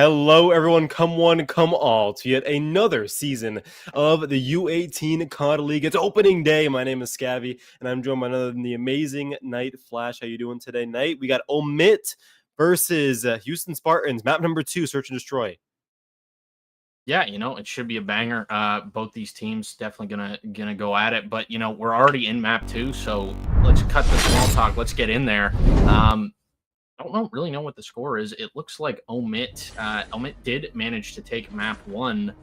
Hello, everyone. Come one, come all to yet another season of the U18 COD League. It's opening day. My name is Scabby, and I'm joined by none other than the amazing Knight Flash. How you doing today, Knight? We got OMiT versus Houston Spartans. Map number 2, Search and Destroy. Yeah, it should be a banger. Both these teams definitely gonna go at it, but we're already in map 2, so let's cut the small talk. Let's get in there. I don't really know what the score is. It looks like OMiT did manage to take map 1,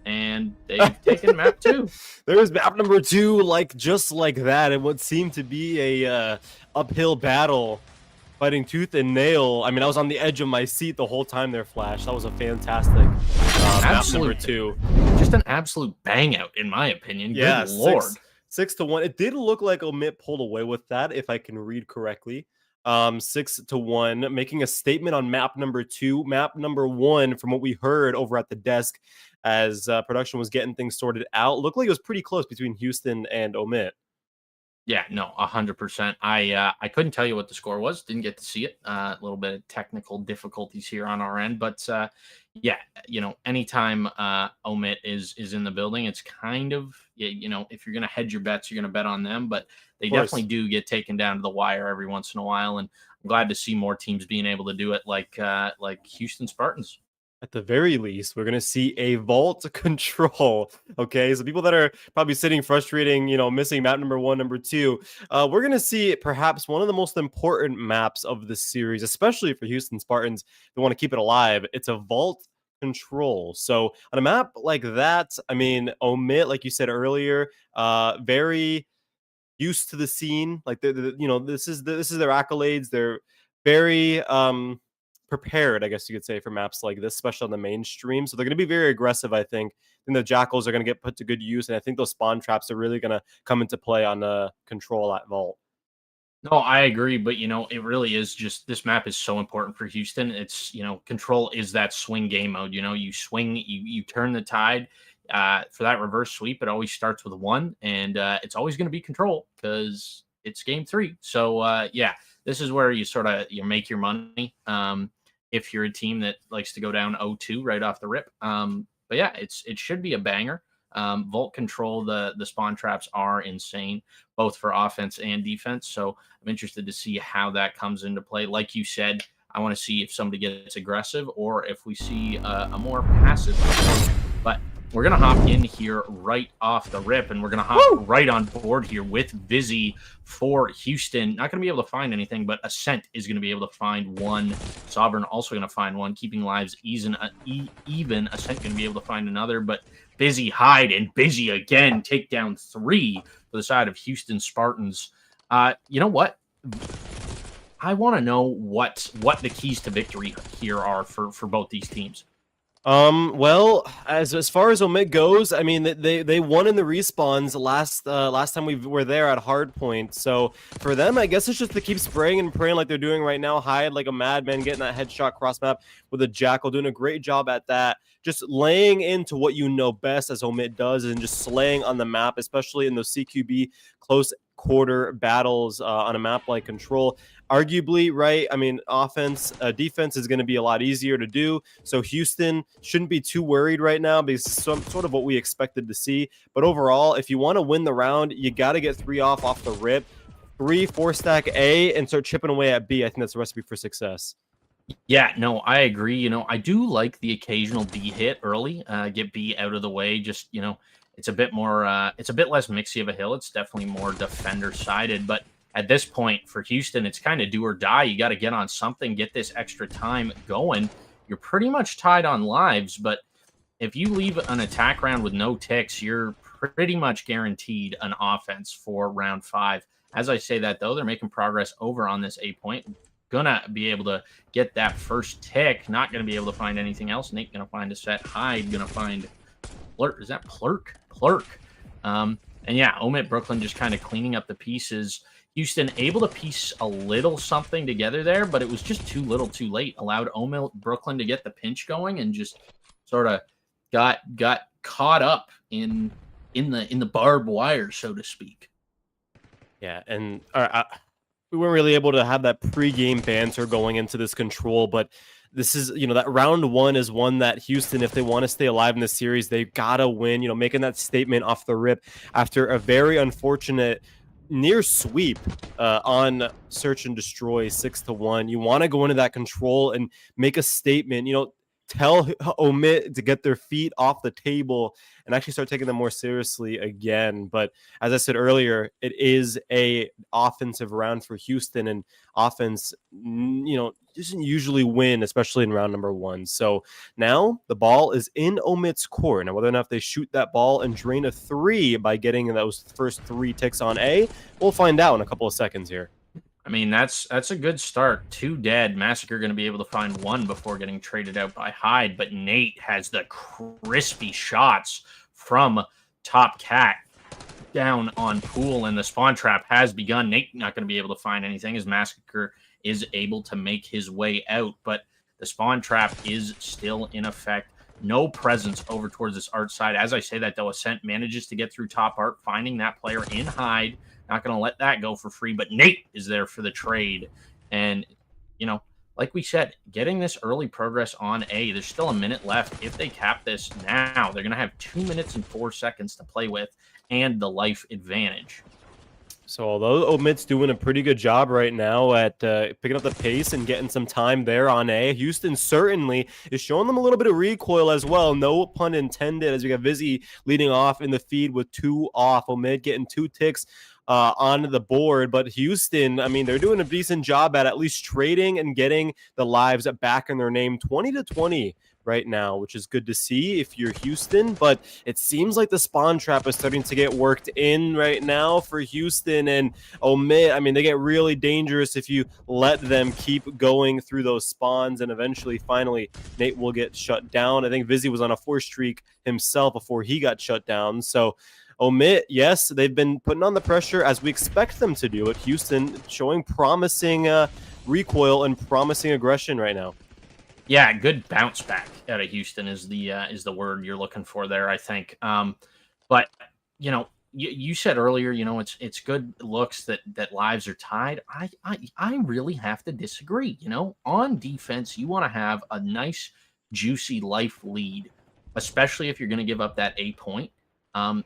and they've taken map 2. There's map number 2, just like that, and what seemed to be a uphill battle, fighting tooth and nail. I mean, I was on the edge of my seat the whole time there, Flash. That was a fantastic map number 2. Just an absolute bang out, in my opinion. Yeah, good lord. 6-1. It did look like OMiT pulled away with that, if I can read correctly. 6-1, making a statement on map number 2. Map number 1, from what we heard over at the desk as production was getting things sorted out, looked like it was pretty close between Houston and OMiT. Yeah, no, 100%. I couldn't tell you what the score was. Didn't get to see it. A little bit of technical difficulties here on our end, but yeah, anytime OMiT is in the building, it's kind of if you're gonna hedge your bets, you're gonna bet on them. But they definitely do get taken down to the wire every once in a while, and I'm glad to see more teams being able to do it, like Houston Spartans. At the very least, we're going to see a vault control. Okay, so people that are probably sitting frustrating, missing map number 1, number 2, we're going to see perhaps one of the most important maps of the series, especially for Houston Spartans. They want to keep it alive. It's a vault control. So on a map like that, I mean, OMiT, like you said earlier, very used to the scene. Like this is their accolades. They're very prepared, I guess you could say, for maps like this, especially on the mainstream. So they're going to be very aggressive, I think. And the Jackals are going to get put to good use. And I think those spawn traps are really going to come into play on the control at Vault. No, I agree. But, it really is just this map is so important for Houston. It's, control is that swing game mode. You swing, you turn the tide. For that reverse sweep, it always starts with 1. And it's always going to be control because it's game 3. So, yeah, this is where you sort of make your money. If you're a team that likes to go down 0-2 right off the rip. But yeah, it should be a banger. Vault control, the spawn traps are insane, both for offense and defense. So I'm interested to see how that comes into play. Like you said, I want to see if somebody gets aggressive or if we see a more passive approach. But we're going to hop in here right off the rip, and we're going to hop right on board here with Vizzy for Houston. Not going to be able to find anything, but Ascent is going to be able to find 1. Sovereign also going to find 1, keeping lives even. Ascent going to be able to find another, but Busy hide and Busy again take down 3 for the side of Houston Spartans. You know what? I want to know what the keys to victory here are for both these teams. Well, as far as OMiT goes, I mean, they won in the respawns last time we were there at Hardpoint. So for them, I guess it's just to keep spraying and praying like they're doing right now, hide like a madman, getting that headshot cross map with a Jackal, doing a great job at that. Just laying into what you know best, as OMiT does, and just slaying on the map, especially in those CQB close quarter battles on a map like Control. Arguably, right? I mean, defense is going to be a lot easier to do. So Houston shouldn't be too worried right now because it's sort of what we expected to see. But overall, if you want to win the round, you got to get 3 off the rip. 3-4 stack A and start chipping away at B. I think that's a recipe for success. Yeah, no, I agree. I do like the occasional B hit early, get B out of the way. Just, it's a bit more, it's a bit less mixy of a hill. It's definitely more defender sided, but at this point for Houston, it's kind of do or die. You got to get on something, get this extra time going. You're pretty much tied on lives, but if you leave an attack round with no ticks, you're pretty much guaranteed an offense for round 5. As I say that, though, they're making progress over on this A point. Gonna be able to get that first tick. Not gonna be able to find anything else. Nate gonna find a set. Hyde gonna find Plurk. Is that Plurk? Plurk. And yeah, OMiT Brooklyn just kind of cleaning up the pieces. Houston able to piece a little something together there, but it was just too little too late. Allowed OMiT Brooklyn to get the pinch going and just sort of got caught up in the barbed wire, so to speak. Yeah, and we weren't really able to have that pre-game banter going into this Control, but this is, that round one is one that Houston, if they want to stay alive in this series, they gotta win, making that statement off the rip after a very unfortunate near sweep on search and destroy 6-1. You want to go into that control and make a statement, tell OMiT to get their feet off the table and actually start taking them more seriously again. But as I said earlier, it is a offensive round for Houston, and offense, doesn't usually win, especially in round number one. So now the ball is in OMiT's court. Now, whether or not they shoot that ball and drain a three by getting those first 3 ticks on A, we'll find out in a couple of seconds here. I mean, that's a good start. 2 dead. Massacre going to be able to find 1 before getting traded out by Hyde. But Nate has the crispy shots from Top Cat down on Pool, and the spawn trap has begun. Nate not going to be able to find anything as Massacre is able to make his way out. But the spawn trap is still in effect. No presence over towards this art side. As I say that, though, Ascent manages to get through top art, finding that player in Hyde. Not going to let that go for free, but Nate is there for the trade. And, like we said, getting this early progress on A, there's still a minute left. If they cap this now, they're going to have 2 minutes and 4 seconds to play with and the life advantage. So although OMiT's doing a pretty good job right now at picking up the pace and getting some time there on A, Houston certainly is showing them a little bit of recoil as well. No pun intended, as we got Vizzy leading off in the feed with 2 off. OMiT getting 2 ticks on the board, but Houston, I mean, they're doing a decent job at least trading and getting the lives back in their name, 20-20 right now, which is good to see if you're Houston. But it seems like the spawn trap is starting to get worked in right now for Houston, and OMiT, I mean, they get really dangerous if you let them keep going through those spawns, and eventually, finally, Nate will get shut down. I think Vizzy was on a 4 streak himself before he got shut down. So OMiT, yes, they've been putting on the pressure as we expect them to do it. Houston showing promising recoil and promising aggression right now. Yeah, good bounce back out of Houston is the word you're looking for there, I think. But you said earlier, it's good looks that lives are tied. I really have to disagree. On defense, you want to have a nice, juicy life lead, especially if you're going to give up that A point.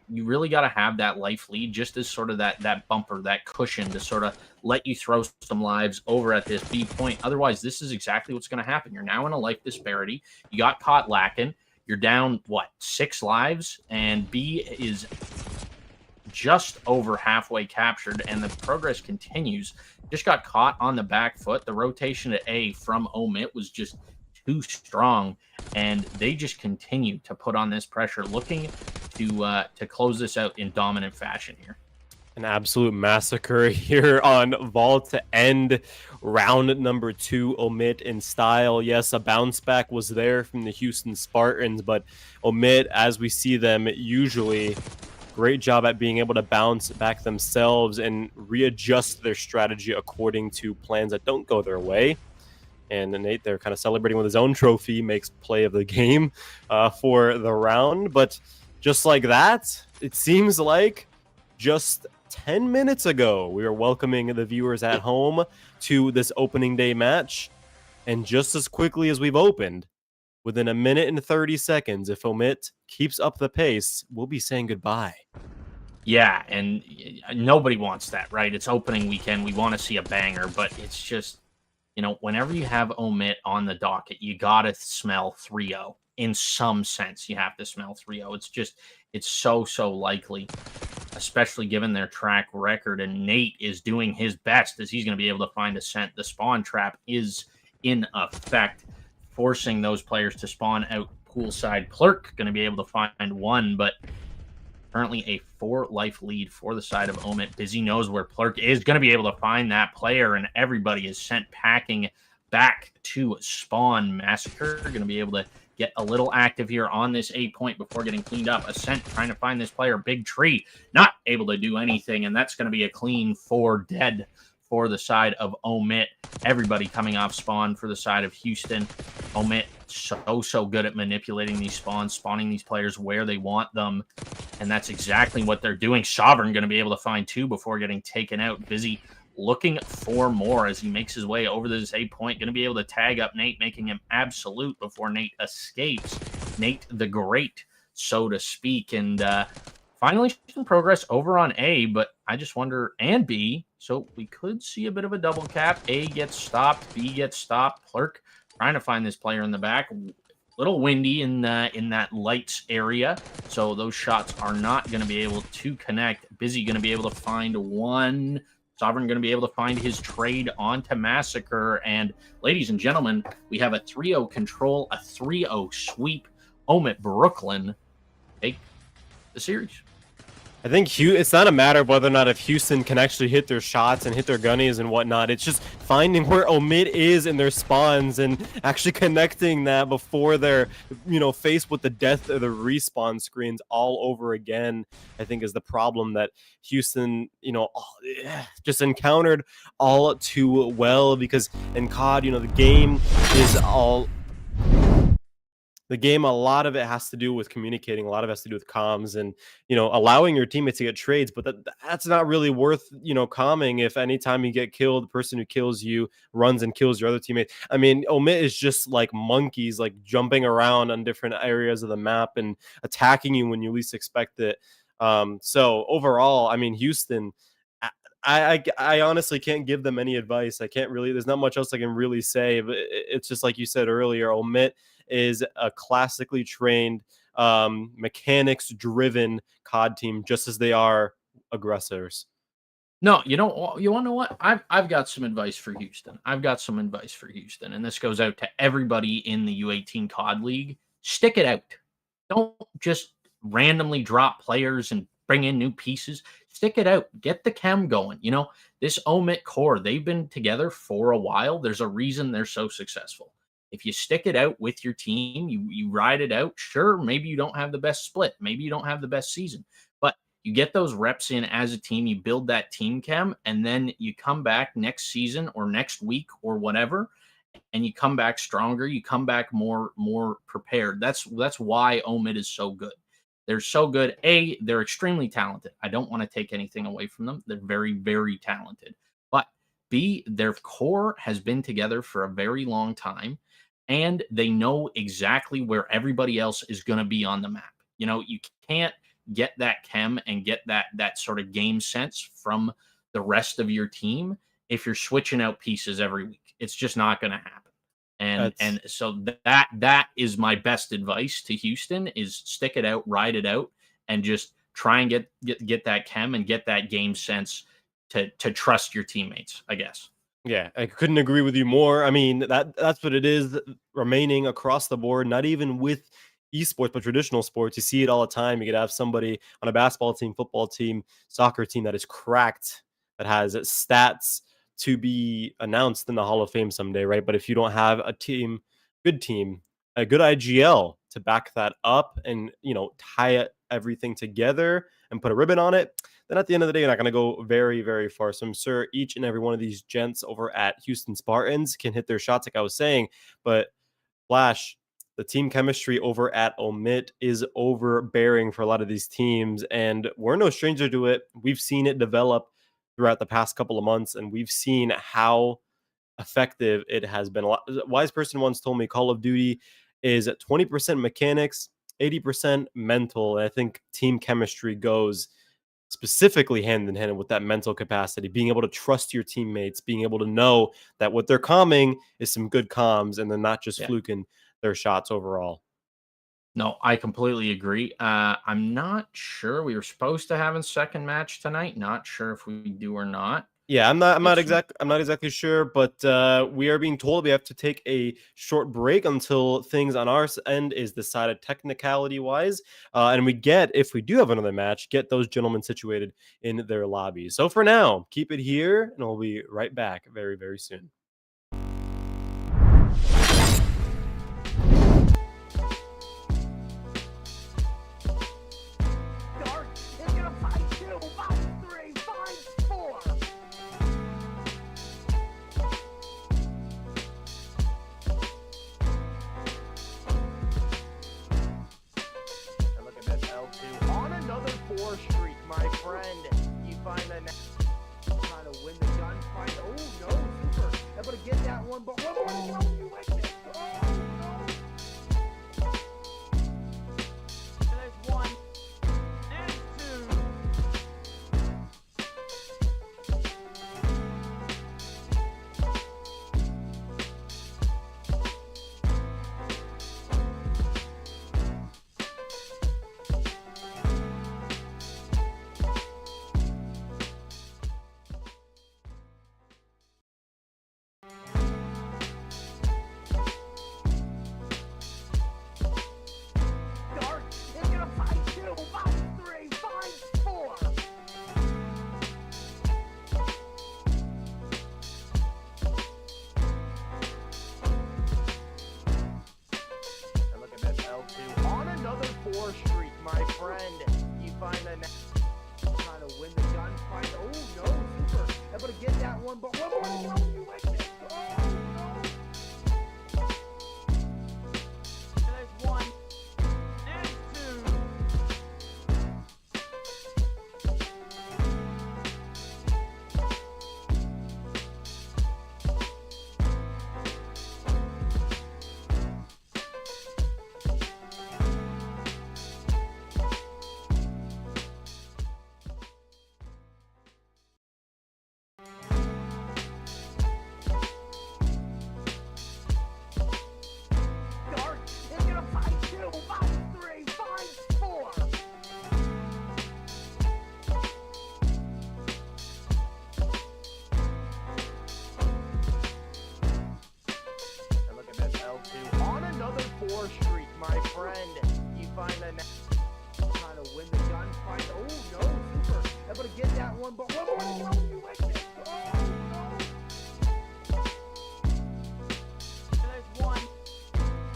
You really got to have that life lead just as sort of that bumper, that cushion to sort of let you throw some lives over at this B point. Otherwise, this is exactly what's going to happen. You're now in a life disparity. You got caught lacking. You're down, 6 lives, and B is just over halfway captured, and the progress continues. Just got caught on the back foot. The rotation to A from OMiT was just too strong, and they just continue to put on this pressure, looking to close this out in dominant fashion here. An absolute massacre here on Vault to end round number 2. OMiT in style. Yes, a bounce back was there from the Houston Spartans, but OMiT, as we see them usually, great job at being able to bounce back themselves and readjust their strategy according to plans that don't go their way. And Nate, they're kind of celebrating with his own trophy, makes play of the game for the round. But just like that, it seems like just 10 minutes ago, we were welcoming the viewers at home to this opening day match. And just as quickly as we've opened, within a minute and 30 seconds, if OMiT keeps up the pace, we'll be saying goodbye. Yeah, and nobody wants that, right? It's opening weekend. We want to see a banger, but it's just, whenever you have OMiT on the docket, you got to smell 3-0. In some sense, you have to smell 3-0. It's so likely, especially given their track record. And Nate is doing his best as he's going to be able to find Ascent. The spawn trap is in effect, forcing those players to spawn out poolside. Plurk going to be able to find 1, but currently a 4 life lead for the side of OMiT. Busy knows where Plurk is, going to be able to find that player, and everybody is sent packing back to spawn. Massacre going to be able to get a little active here on this A point before getting cleaned up. Ascent trying to find this player. Big Tree not able to do anything, and that's going to be a clean 4 dead for the side of OMiT. Everybody coming off spawn for the side of Houston. OMiT so good at manipulating these spawns, spawning these players where they want them, and that's exactly what they're doing. Sovereign going to be able to find 2 before getting taken out. Busy looking for more as he makes his way over to this A point. Going to be able to tag up Nate, making him absolute before Nate escapes. Nate the Great, so to speak. And finally, some progress over on A, but I just wonder, and B, so we could see a bit of a double cap. A gets stopped, B gets stopped. Clerk trying to find this player in the back. Little windy in that lights area, so those shots are not going to be able to connect. Busy going to be able to find one. Sovereign going to be able to find his trade onto Massacre. And ladies and gentlemen, we have a 3-0 control, a 3-0 sweep. OMiT Brooklyn take the series. I think it's not a matter of whether or not if Houston can actually hit their shots and hit their gunnies and whatnot. It's just finding where OMiT is in their spawns and actually connecting that before they're, faced with the death of the respawn screens all over again. I think is the problem that Houston, just encountered all too well, because in COD, the game is all. The game, a lot of it has to do with communicating. A lot of it has to do with comms and, allowing your teammates to get trades. But that's not really worth, calming if anytime you get killed, the person who kills you runs and kills your other teammate. I mean, OMiT is just like monkeys, like jumping around on different areas of the map and attacking you when you least expect it. So overall, I mean, Houston, I honestly can't give them any advice. I can't really, there's not much else I can really say, but it's just like you said earlier, OMiT is a classically trained, mechanics-driven COD team, just as they are aggressors. No, you want to know what? I've got some advice for Houston. And this goes out to everybody in the U18 COD League. Stick it out. Don't just randomly drop players and bring in new pieces. Stick it out. Get the chem going. This OMiT core, they've been together for a while. There's a reason they're so successful. If you stick it out with your team, you ride it out. Sure, maybe you don't have the best split. Maybe you don't have the best season. But you get those reps in as a team. You build that team chem, and then you come back next season or next week or whatever, and you come back stronger. You come back more prepared. That's why OMiT is so good. They're so good. A, they're extremely talented. I don't want to take anything away from them. They're very, very talented. But B, their core has been together for a very long time, and they know exactly where everybody else is going to be on the map. You can't get that chem and get that sort of game sense from the rest of your team if you're switching out pieces every week. It's just not going to happen. And so that is my best advice to Houston: is stick it out, ride it out, and just try and get that chem and get that game sense to trust your teammates, I guess. Yeah, I couldn't agree with you more. I mean, that's what it is remaining across the board, not even with esports, but traditional sports. You see it all the time. You could have somebody on a basketball team, football team, soccer team that is cracked, that has stats to be announced in the Hall of Fame someday, right? But if you don't have a good team, a good IGL to back that up and, tie everything together and put a ribbon on it, then at the end of the day, you're not going to go very, very far. So I'm sure each and every one of these gents over at Houston Spartans can hit their shots, like I was saying. But Flash, the team chemistry over at OMiT is overbearing for a lot of these teams, and we're no stranger to it. We've seen it develop throughout the past couple of months, and we've seen how effective it has been. A wise person once told me Call of Duty is 20% mechanics, 80% mental. And I think team chemistry goes specifically hand in hand with that mental capacity, being able to trust your teammates, being able to know that what they're calming is some good comms and they're not just fluking their shots overall. No, I completely agree. I'm not sure. We were supposed to have a second match tonight. Not sure if we do or not. Yeah, I'm not exactly sure, but we are being told we have to take a short break until things on our end is decided technicality wise, and if we do have another match, get those gentlemen situated in their lobbies. So for now, keep it here, and we'll be right back very, very soon. Streak, my friend. You find the next trying to win the gun one, but whoa, you wait there. Oh, no. There's one and two. Dark is gonna fight 2, 5, 3, 5, 4. And look at this L2 on another 4 streak, my friend. You find the trying to win the gunfight. Oh no, super able to get that one, but whoa, you wait there. Oh no. And there's one and two. Dark is gonna fight 2, 5, 3, 5, 4. And look at this L2 on another 4 streak, my friend. You find the trying to win the gunfight. Oh no, super able to get that one, but whoa, you wait there. Oh no. And there's one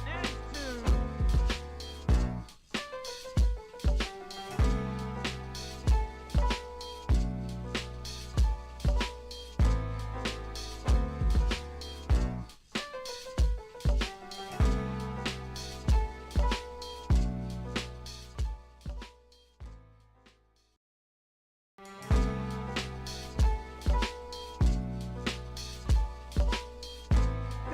and two.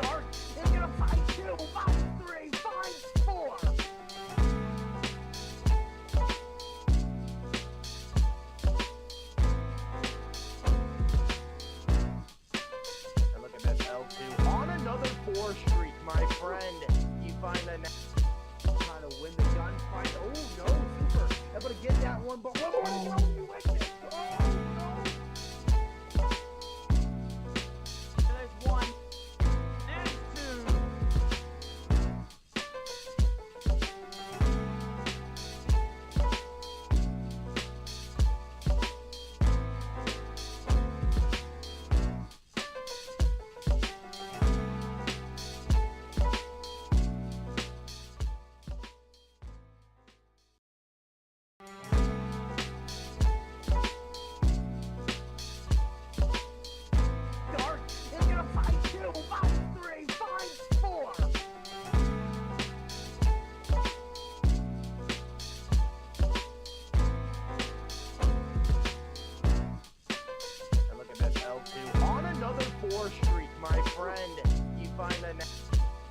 Dark is gonna fight 2, 5, 3, 5, 4. And look at this L2 on another 4 streak, my friend. You find the trying to win the gunfight. Oh no, super able to get that one, but whoa, you wait there. Oh no. And there's one and two. Dark is gonna fight 2, 5, 3, 5, 4. And look at this L2 on another 4 streak, my friend. You find the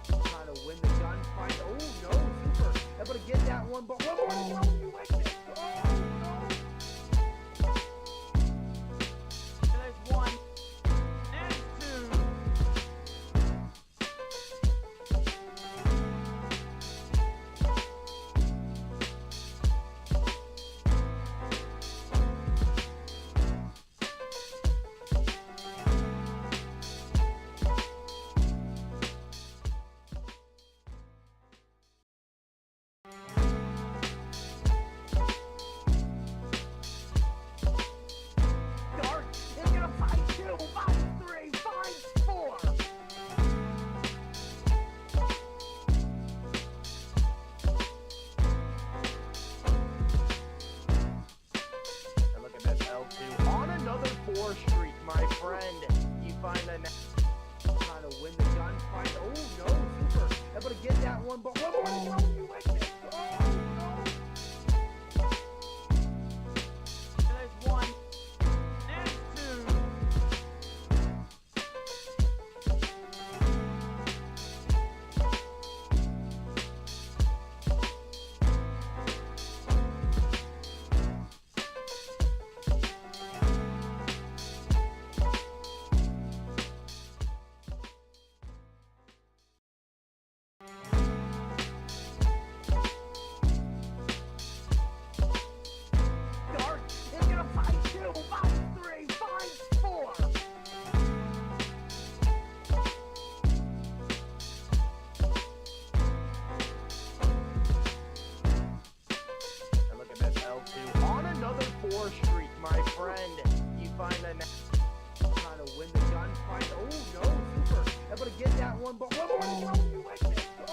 trying to win the gunfight. Oh no, super able to get that one, but whoa, you wait there. Oh no. And there's one and two. Dark is gonna fight 2, 5, 3, 5, 4. And look at this L2 on another 4 streak, my friend. You find the trying to win the gunfight. Oh no, super able to get that one, but whoa, you wait there. Oh no. And there's one and two. friend. You find a trying to win the gunfight. Oh no, Super able to get that one, but whoa, you win it. Oh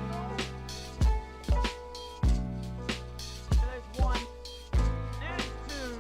no. And there's one and two.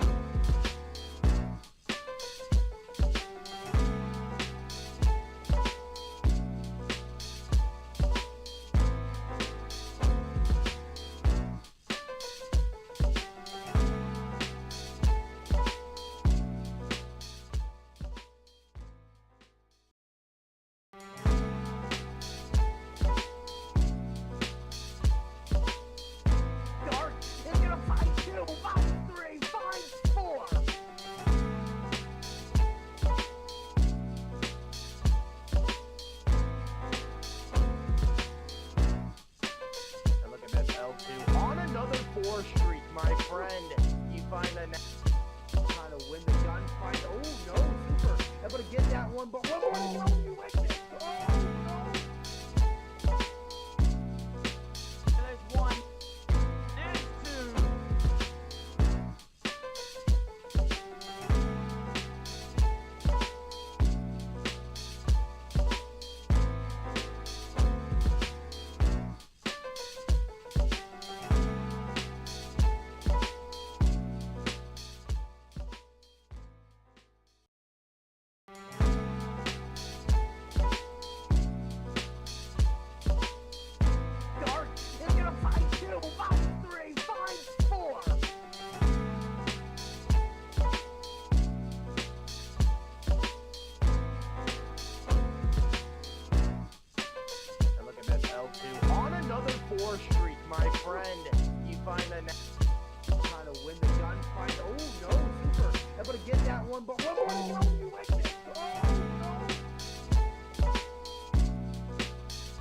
Dark is gonna find 2, find 3, find 4. And look at this L2 on another 4 streak, my friend. You find a trying to win the gunfight. Oh no, Super able to get that one, but whoa, you win it. Oh no. And there's one and two. Dark is gonna find 2, find 3, find 4. And look at this L2 on another 4 streak, my friend. You find a trying to win the gunfight. Oh no, Super able to get that one, but whoa, you win it. Oh no.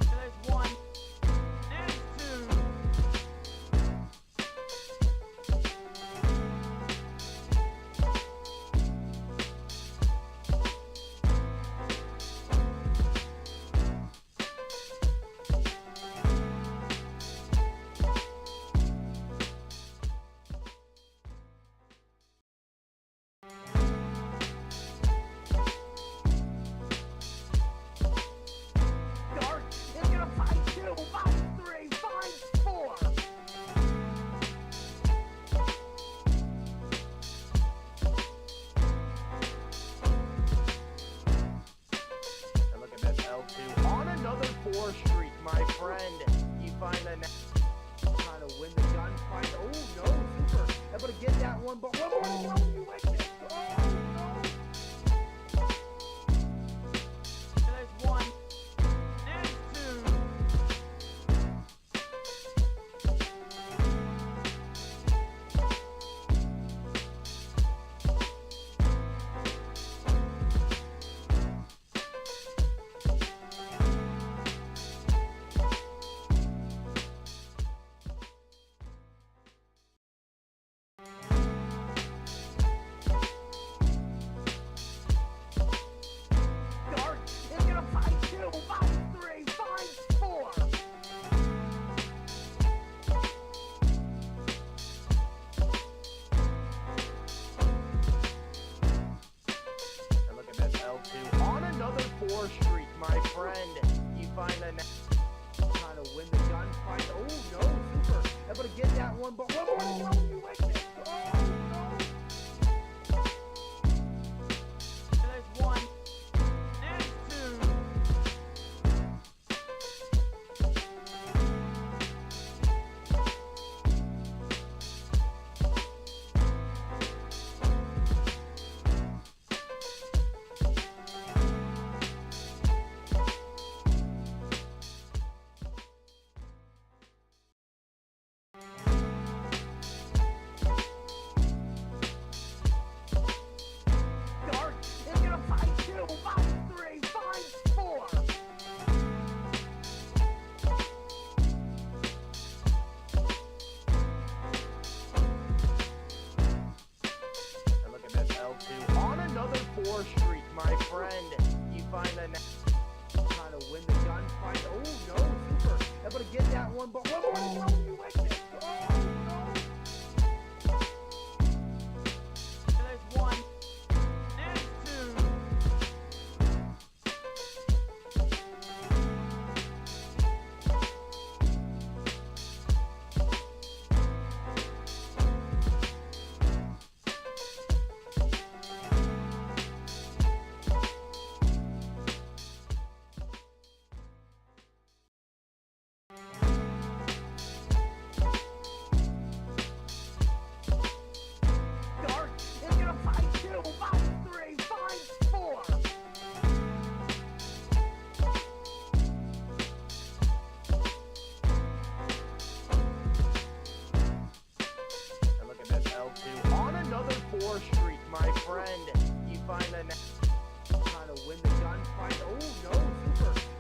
And there's one and two. Dark is gonna find 2, find 3, find 4. And look at this L2 on another 4 streak, my friend. You find a trying to win the gunfight. Oh no, Super able to get that one, but whoa, you win it. Oh no. And there's one and two. Dark is gonna find 2, find 3, find 4. And look at this L2 on another 4 streak, my friend. You find a trying to win the gunfight. Oh no, Super able to get that one, but whoa, you win it. Oh no. And there's one and two.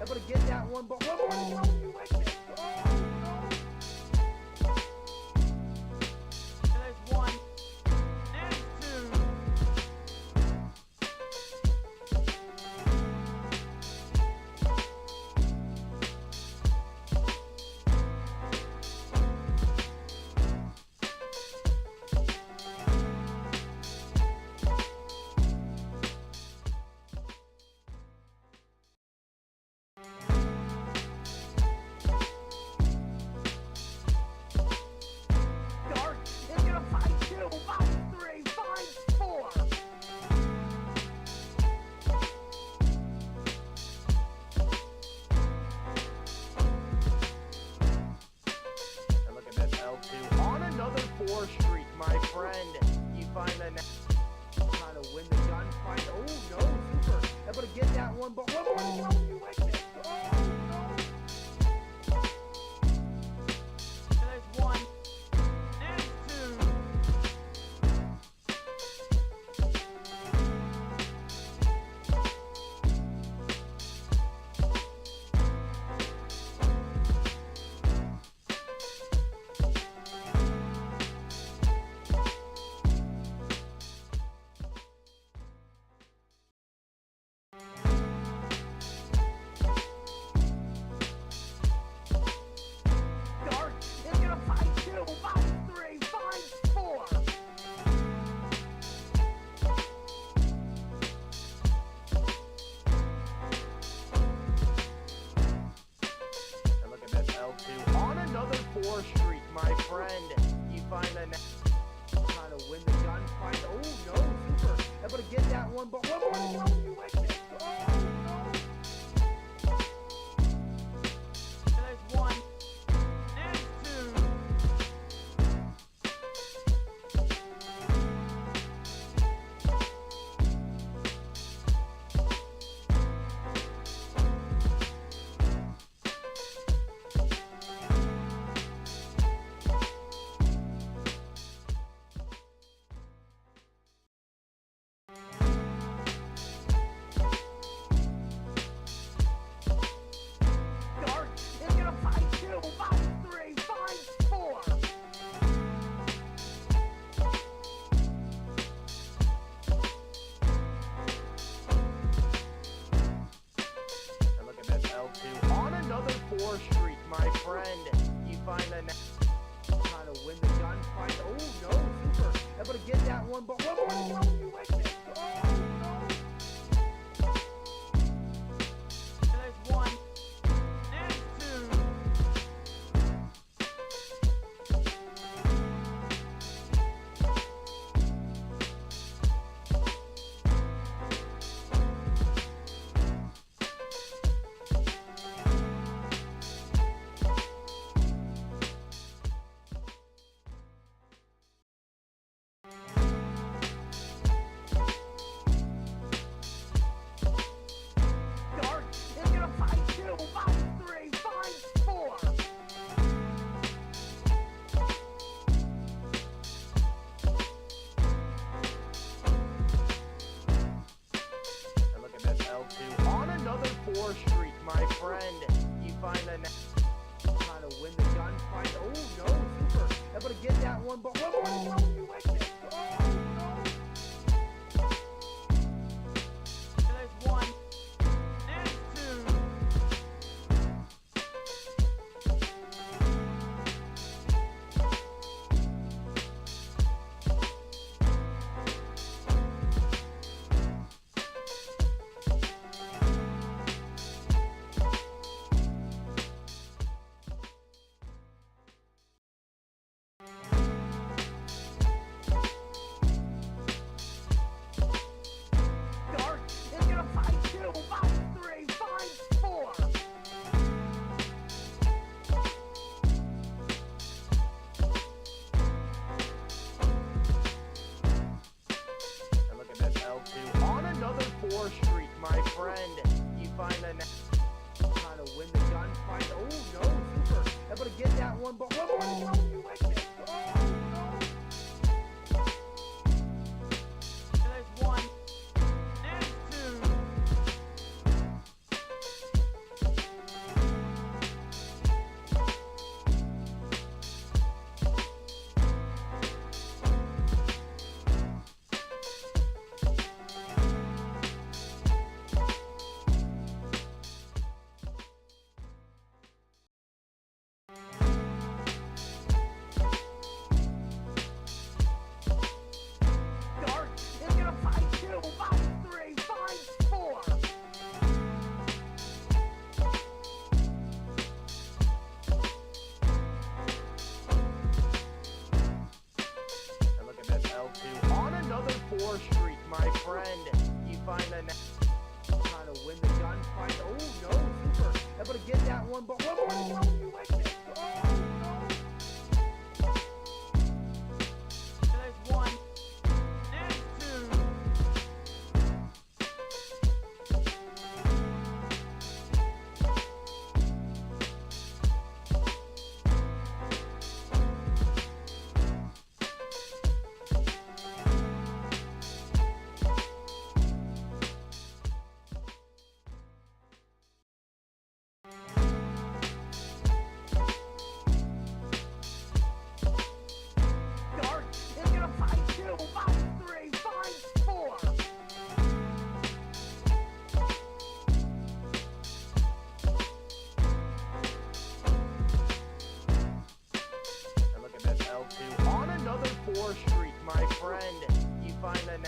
Able to get that one, but one more to go. You win it. Oh, no. And there's one and two. Dark is gonna fight 2, fight 3, fight 4. And look at this L2 on another 4 streak, my friend. You find the next trying to win the gunfight. Oh no, Super able to get that one, but one more to go. You win it. Oh no. And there's one and two. Dark is gonna fight 2, fight 3, fight 4. And look at this L2 on another 4 streak, my friend. You find the next trying to win the gunfight. Oh no, Super able to get that one, but one more to go. You win it. Oh no. And there's one and two. Dark is gonna fight 2, fight 3, fight 4. And look at this L2 on another 4 streak, my friend. You find the next trying to win the gunfight. Oh no, Super able to get that one, but one more to go. You win it. Oh no. And there's one and two. Dark is gonna fight 2, fight 3, fight 4. And look at this L2 on another 4 streak, my friend. You find the next trying to win the gunfight. Oh no, Super able to get that one, but one more to go. You win it. Oh no. And there's one and two. Dark is gonna fight 2, fight 3, fight 4. And look at this L2 on another 4 streak, my friend. You find the next trying to win the gunfight. Oh no, Super able to get that one, but one more to go. You win it. Oh no. And there's one and two. streak, my friend. You find a trying to win the gunfight. Oh no, Super able to get that one, but one more you win it. Oh no. There's one and two. Dark is gonna find 2, 5, 3, 5, 4. And look at this L2 on another 4 streak, my friend. You find a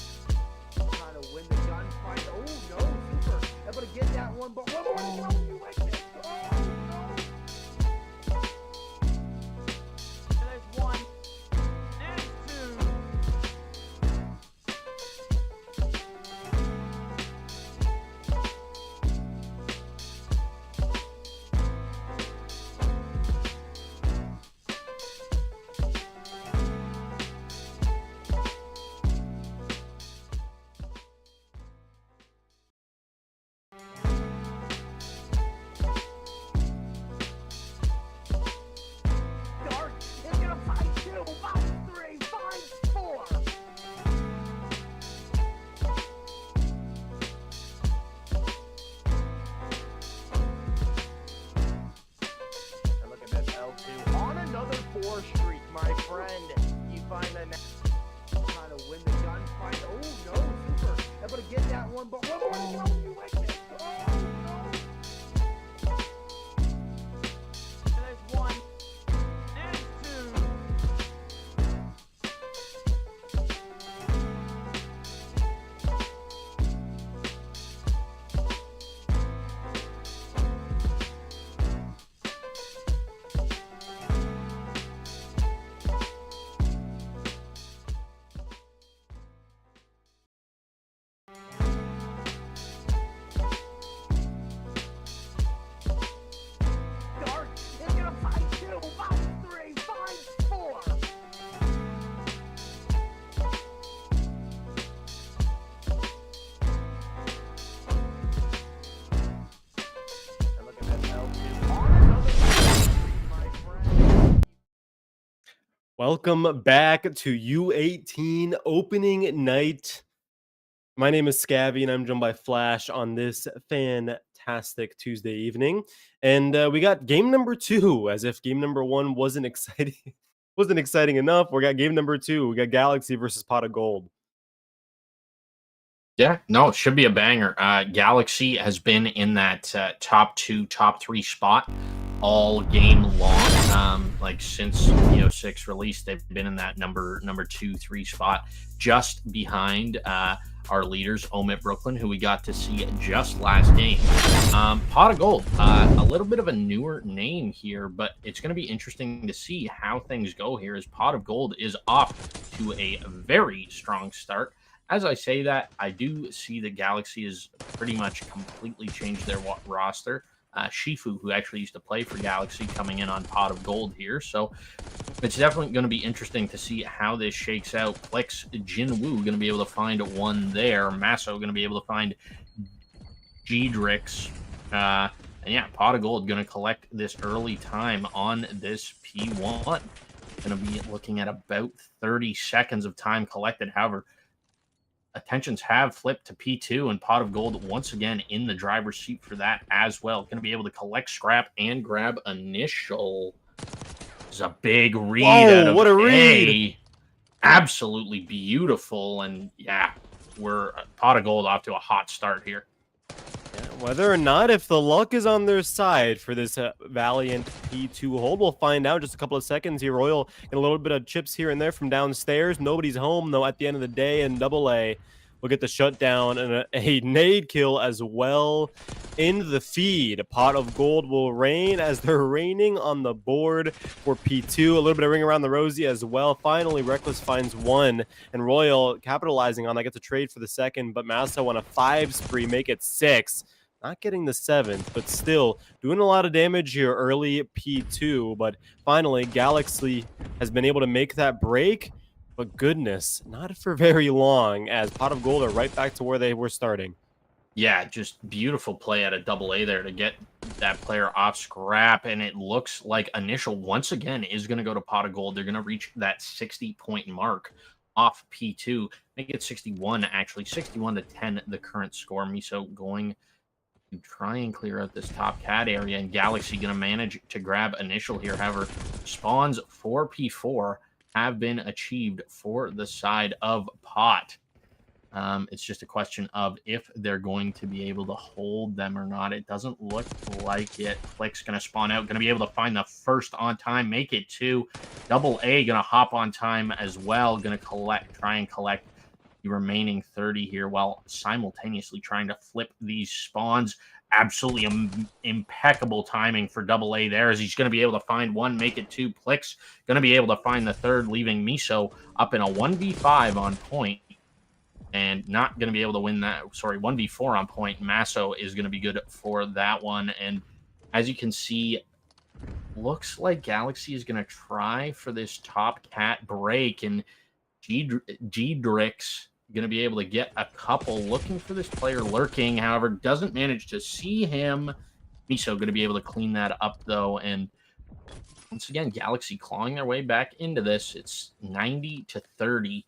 trying to win the gunfight. Oh no, Super able to get that one, but one more you win it. Oh no. And there's one and two. Dark is gonna find 2, 5, 3, 5, 4. And look at this L2 on another 4 streak, my friend. You find a trying to win the gunfight. Oh no, Super able to get that one, but one more you win it. Oh no. And there's one and two. Dark is gonna find 2, 5, 3, 5, 4. And look at this L2 on another streak, my friend. Welcome back to U18 opening night. My name is Scabby, and I'm joined by Flash on this fantastic Tuesday evening. And we got game number 2, as if game number 1 wasn't exciting. Wasn't exciting enough. We got game number 2. We got Galaxy versus Pot of Gold. Yeah, no, it should be a banger. Galaxy has been in that top 2, top 3 spot all game long. Like since U18 release, they've been in that number 2, 3 spot, just behind our leaders, OMiT Brooklyn, who we got to see just last game. Pot of Gold, a little bit of a newer name here, but it's going to be interesting to see how things go here, as Pot of Gold is off to a very strong start. As I say that, I do see the Galaxy has pretty much completely changed their roster. Shifu, who actually used to play for Galaxy, coming in on Pot of Gold here. So it's definitely going to be interesting to see how this shakes out. Plex Jinwoo going to be able to find one there. Masso going to be able to find Gdrix. And yeah, Pot of Gold going to collect this early time on this P1. Going to be looking at about 30 seconds of time collected. However, attentions have flipped to P2, and Pot of Gold once again in the driver's seat for that as well. Going to be able to collect scrap and grab initial. It's a big read. Whoa, out of what a A. read. Absolutely beautiful. And yeah, we're Pot of Gold off to a hot start here. Whether or not, if the luck is on their side for this Valiant P2 hold, we'll find out in just a couple of seconds here. Royal, and a little bit of chips here and there from downstairs. Nobody's home, though, at the end of the day in AA. will get the shutdown and a nade kill as well in the feed. A pot of gold will reign as they're reigning on the board for P2. A little bit of ring around the rosy as well. Finally, Reckless finds one, and Royal capitalizing on that gets a trade for the second, but Masso on a 5 spree, make it 6. Not getting the 7th, but still doing a lot of damage here early P2. But finally, Galaxy has been able to make that break. But goodness, not for very long, as Pot of Gold are right back to where they were starting. Yeah, just beautiful play at a AA there to get that player off scrap. And it looks like Initial, once again, is going to go to Pot of Gold. They're going to reach that 60-point mark off P2. Make it 61, actually. 61-10, the current score. Miso going to try and clear out this top cat area. And Galaxy going to manage to grab Initial here. However, spawns for P4 have been achieved for the side of Pot. It's just a question of if they're going to be able to hold them or not. It doesn't look like it. Click's going to spawn out, going to be able to find the first on time, make it 2. AA going to hop on time as well, going to try and collect the remaining 30 here while simultaneously trying to flip these spawns. Absolutely impeccable timing for AA there, as he's going to be able to find one, make it 2. Plick's going to be able to find the third, leaving Miso up in a 1v5 on point. And not going to be able to win that. Sorry, 1v4 on point. Masso is going to be good for that one. And as you can see, looks like Galaxy is going to try for this top cat break. And G-Drix going to be able to get a couple, looking for this player lurking. However, doesn't manage to see him. Miso going to be able to clean that up, though. And once again, Galaxy clawing their way back into this. It's 90-30.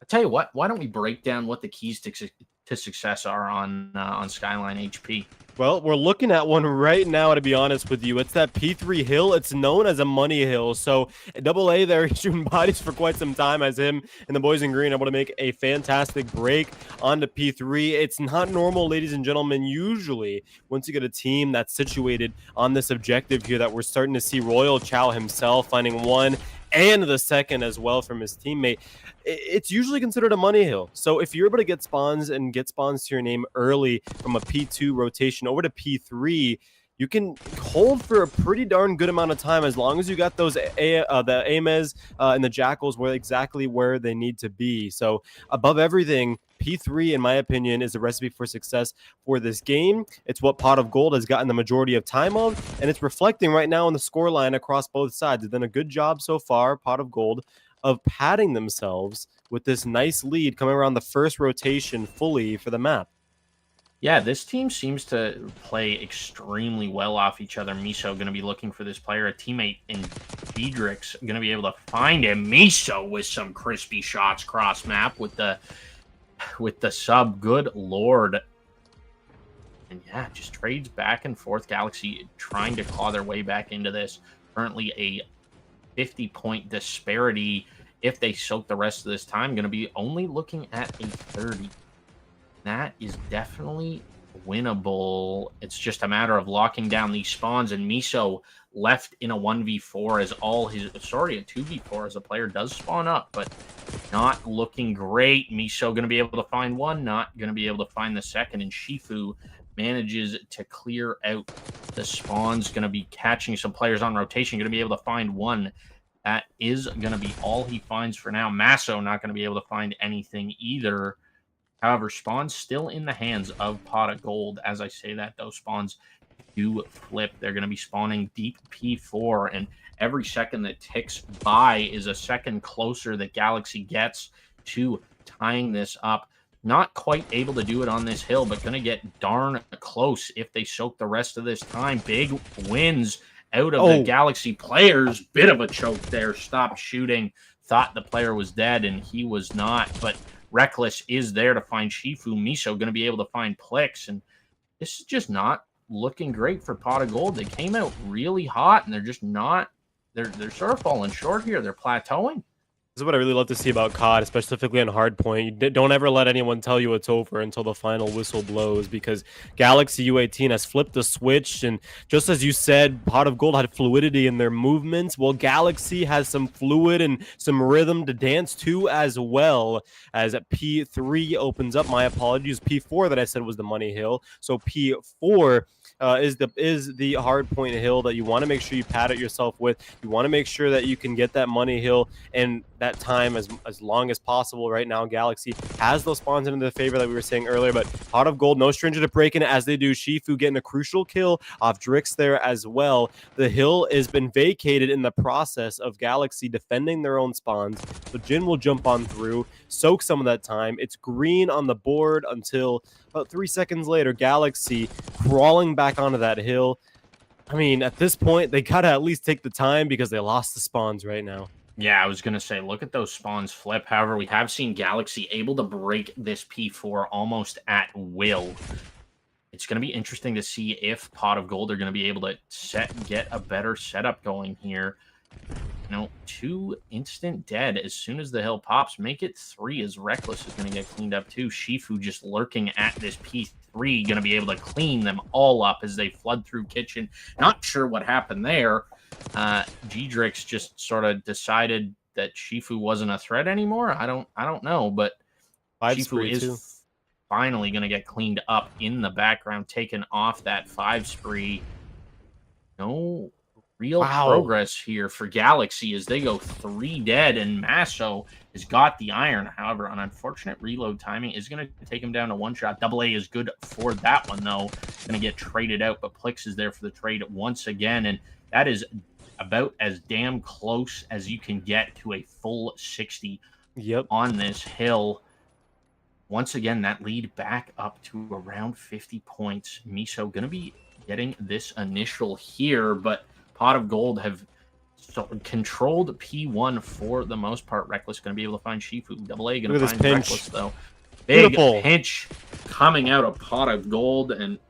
I'll tell you what, why don't we break down what the keys to success are on Skyline HP? Well, we're looking at one right now, to be honest with you. It's that P3 hill. It's known as a money hill. So AA there shooting bodies for quite some time, as him and the boys in green able to make a fantastic break onto P3. It's not normal, ladies and gentlemen. Usually, once you get a team that's situated on this objective here, that we're starting to see Royal Chow himself finding one and the second as well from his teammate, it's usually considered a money hill. So if you're able to get spawns and get spawns to your name early from a P2 rotation over to P3, you can hold for a pretty darn good amount of time, as long as you got those the Amez and the Jackals exactly where they need to be. So above everything, P3, in my opinion, is the recipe for success for this game. It's what Pot of Gold has gotten the majority of time of, and it's reflecting right now on the scoreline across both sides. They've done a good job so far, Pot of Gold, of padding themselves with this nice lead coming around the first rotation fully for the map. Yeah, this team seems to play extremely well off each other. Miso going to be looking for this player. A teammate in Diedrich's going to be able to find him. Miso with some crispy shots cross map with the sub. Good Lord. And yeah, just trades back and forth. Galaxy trying to claw their way back into this. Currently a 50-point disparity. If they soak the rest of this time, going to be only looking at a 30. That is definitely winnable. It's just a matter of locking down these spawns, and Miso left in a 1v4 as all his, sorry, a 2v4 as a player does spawn up, but not looking great. Miso going to be able to find one, not going to be able to find the second, and Shifu manages to clear out the spawns. Going to be catching some players on rotation, going to be able to find one. That is going to be all he finds for now. Masso not going to be able to find anything either. However, spawns still in the hands of Pot of Gold. As I say that, those spawns do flip. They're going to be spawning deep P4, and every second that ticks by is a second closer that Galaxy gets to tying this up. Not quite able to do it on this hill, but going to get darn close if they soak the rest of this time. Big wins out of the Galaxy players. Bit of a choke there. Stopped shooting. Thought the player was dead, and he was not. But Reckless is there to find Shifu. Miso going to be able to find Plex, and this is just not looking great for Pot of Gold. They came out really hot, and they're just not. They're sort of falling short here. They're plateauing. This is what I really love to see about COD, especially specifically on hardpoint. Don't ever let anyone tell you it's over until the final whistle blows, because Galaxy U18 has flipped the switch, and just as you said, Pot of Gold had fluidity in their movements. Well, Galaxy has some fluid and some rhythm to dance to as well, as P3 opens up. My apologies, P4 that I said was the money hill. So P4 is the hard point hill that you want to make sure you pad it yourself with. You want to make sure that you can get that money hill and that time as long as possible. Right now, Galaxy has those spawns into the favor that we were saying earlier, but Pot of Gold, no stranger to breaking it as they do. Shifu getting a crucial kill off Drix there as well. The hill has been vacated in the process of Galaxy defending their own spawns. So Jin will jump on through, soak some of that time. It's green on the board until about 3 seconds later, Galaxy crawling back onto that hill. I mean, at this point, they gotta at least take the time because they lost the spawns right now. Yeah, I was going to say, look at those spawns flip. However, we have seen Galaxy able to break this P4 almost at will. It's going to be interesting to see if Pot of Gold are going to be able to get a better setup going here. You know, 2 instant dead as soon as the hill pops. Make it 3 as Reckless is going to get cleaned up too. Shifu just lurking at this P3, going to be able to clean them all up as they flood through kitchen. Not sure what happened there. G-Drix just sort of decided that Shifu wasn't a threat anymore. I don't know, but Shifu is finally going to get cleaned up in the background, taken off that 5 spree. No real progress here for Galaxy as they go 3 dead, and Masso has got the iron. However, an unfortunate reload timing is going to take him down to 1 shot. Double A is good for that one, though. Going to get traded out, but Plix is there for the trade once again, and that is about as damn close as you can get to a full 60 on this hill. Once again, that lead back up to around 50 points. Miso going to be getting this initial here, but Pot of Gold have controlled P1 for the most part. Reckless going to be able to find Shifu. Double A going to find Reckless, though. Big pinch coming out of Pot of Gold, and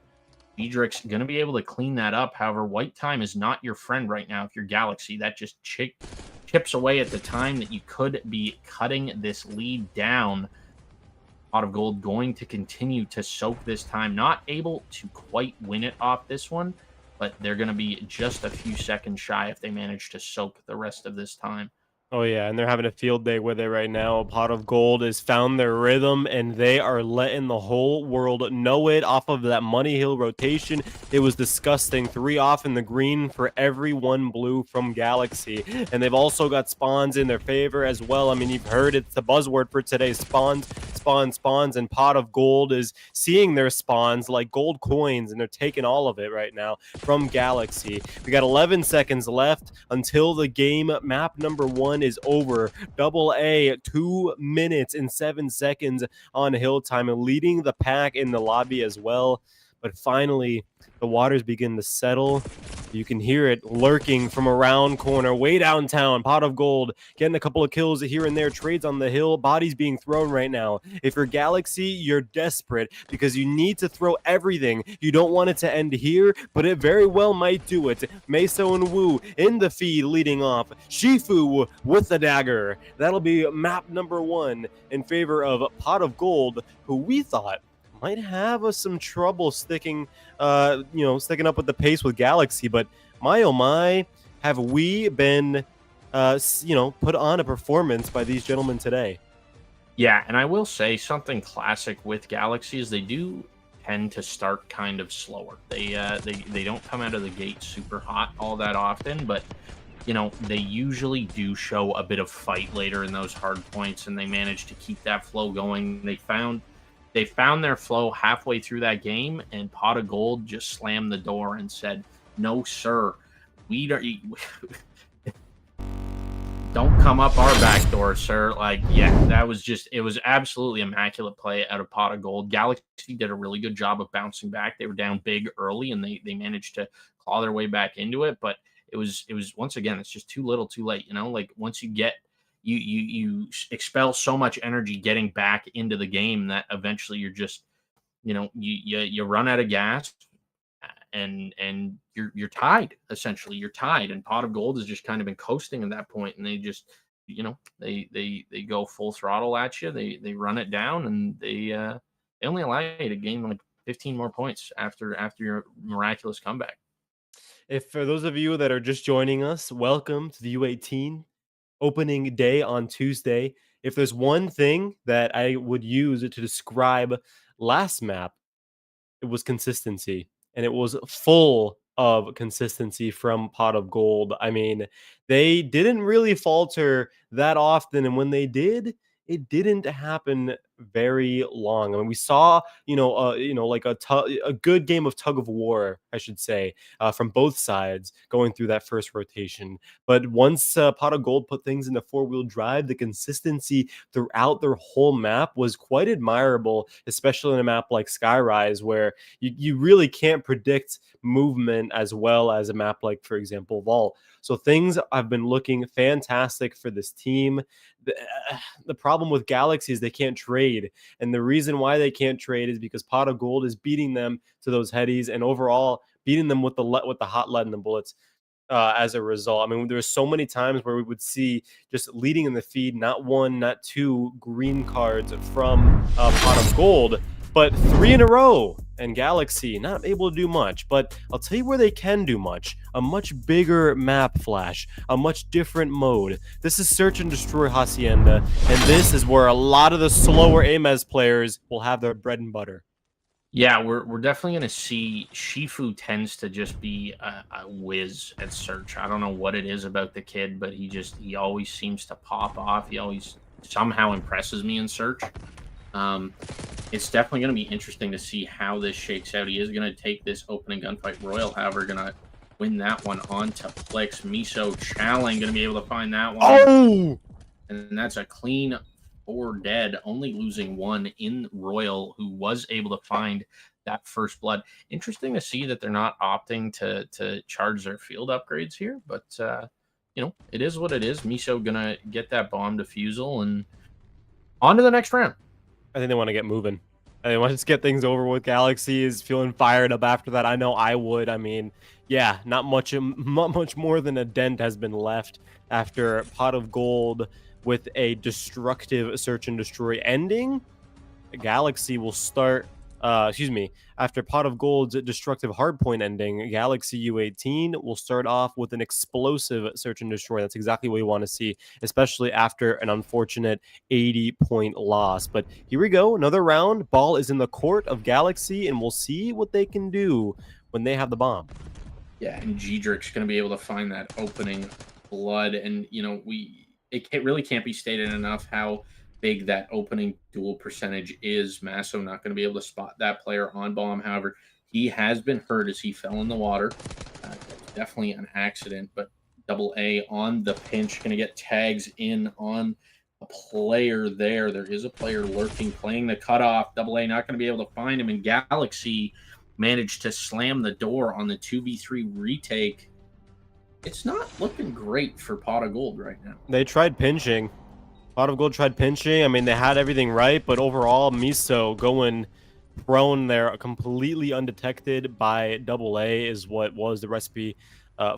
Edric's going to be able to clean that up. However, white time is not your friend right now if you're Galaxy. That just chips away at the time that you could be cutting this lead down. Pot of Gold going to continue to soak this time. Not able to quite win it off this one, but they're going to be just a few seconds shy if they manage to soak the rest of this time. Oh, yeah, and they're having a field day with it right now. Pot of Gold has found their rhythm, and they are letting the whole world know it off of that Money Hill rotation. It was disgusting. 3 off in the green for every 1 blue from Galaxy. And they've also got spawns in their favor as well. I mean, you've heard it's the buzzword for today, spawns, spawns, and Pot of Gold is seeing their spawns like gold coins, and they're taking all of it right now from Galaxy. We got 11 seconds left until the game map number 1 is over. Double A, 2 minutes and 7 seconds on hill time, and leading the pack in the lobby as well. But finally, the waters begin to settle. You can hear it lurking from around corner, way downtown. Pot of Gold getting a couple of kills here and there. Trades on the hill. Bodies being thrown right now. If you're Galaxy, you're desperate because you need to throw everything. You don't want it to end here, but it very well might do it. Meso and Wu in the feed leading off. Shifu with the dagger. That'll be map number 1 in favor of Pot of Gold, who we thought might have some trouble sticking up with the pace with Galaxy, but my oh my, have we been put on a performance by these gentlemen today. Yeah, and I will say something classic with Galaxy is they do tend to start kind of slower. They don't come out of the gate super hot all that often, but they usually do show a bit of fight later in those hard points, and they manage to keep that flow going. They found their flow halfway through that game, and Pot of Gold just slammed the door and said, "No, sir, we don't come up our back door, sir." Like, yeah, it was absolutely immaculate play out of Pot of Gold. Galaxy did a really good job of bouncing back. They were down big early, and they managed to claw their way back into it. But it was once again, it's just too little, too late. Like once you get. You expel so much energy getting back into the game that eventually you're just, you run out of gas, and you're tied. Essentially, you're tied, and Pot of Gold has just kind of been coasting at that point, and they just they go full throttle at you. They run it down, and they only allow you to gain like 15 more points after your miraculous comeback. If for those of you that are just joining us, welcome to the U18 opening day on Tuesday. If there's one thing that I would use to describe last map, it was consistency, and it was full of consistency from Pot of Gold. I mean, they didn't really falter that often, and when they did, it didn't happen very long. I mean, we saw, like a good game of tug of war, I should say, from both sides going through that first rotation. But once Pot of Gold put things into four-wheel drive, the consistency throughout their whole map was quite admirable, especially in a map like Skyrise, where you really can't predict movement as well as a map like, for example, Vault. So things have been looking fantastic for this team. The problem with Galaxy is they can't trade. And the reason why they can't trade is because Pot of Gold is beating them to those headies and overall beating them with the hot lead and the bullets. As a result, I mean, there were so many times where we would see just leading in the feed, not one, not two green cards from Pot of Gold, but 3 in a row. And Galaxy not able to do much, but I'll tell you where they can do much. A much bigger map flash, a much different mode. This is Search and Destroy Hacienda, and this is where a lot of the slower Ames players will have their bread and butter. Yeah, we're definitely going to see Shifu tends to just be a whiz at Search. I don't know what it is about the kid, but he always seems to pop off. He always somehow impresses me in Search. It's definitely going to be interesting to see how this shakes out. He is going to take this opening gunfight. Royal, however, going to win that one onto Plix. Miso Chaling going to be able to find that one. Oh! And that's a clean 4 dead, only losing 1 in Royal, who was able to find that first blood. Interesting to see that they're not opting to charge their field upgrades here, but it is what it is. Miso gonna get that bomb defusal and on to the next round. I think they want to get moving. They want to just get things over with. Galaxy is feeling fired up after that. I know I would. I mean, yeah, not much more than a dent has been left after Pot of Gold with a destructive Search and Destroy ending. Galaxy will start, after Pot of Gold's destructive hardpoint ending, Galaxy U18 will start off with an explosive Search and Destroy. That's exactly what we want to see, especially after an unfortunate 80-point loss. But here we go, another round. Ball is in the court of Galaxy, and we'll see what they can do when they have the bomb. Yeah, and Gedrick's going to be able to find that opening blood, and it really can't be stated enough how big that opening duel percentage is. Masso not going to be able to spot that player on bomb. However, he has been hurt as he fell in the water. Definitely an accident, but Double A on the pinch, going to get tags in on a player there. There is a player lurking, playing the cutoff. Double A not going to be able to find him, and Galaxy managed to slam the door on the 2v3 retake. It's not looking great for Pot of Gold right now. They tried pinching. Pot of Gold tried pinching. I mean, they had everything right, but overall, Miso going prone there, completely undetected by Double A, is what was the recipe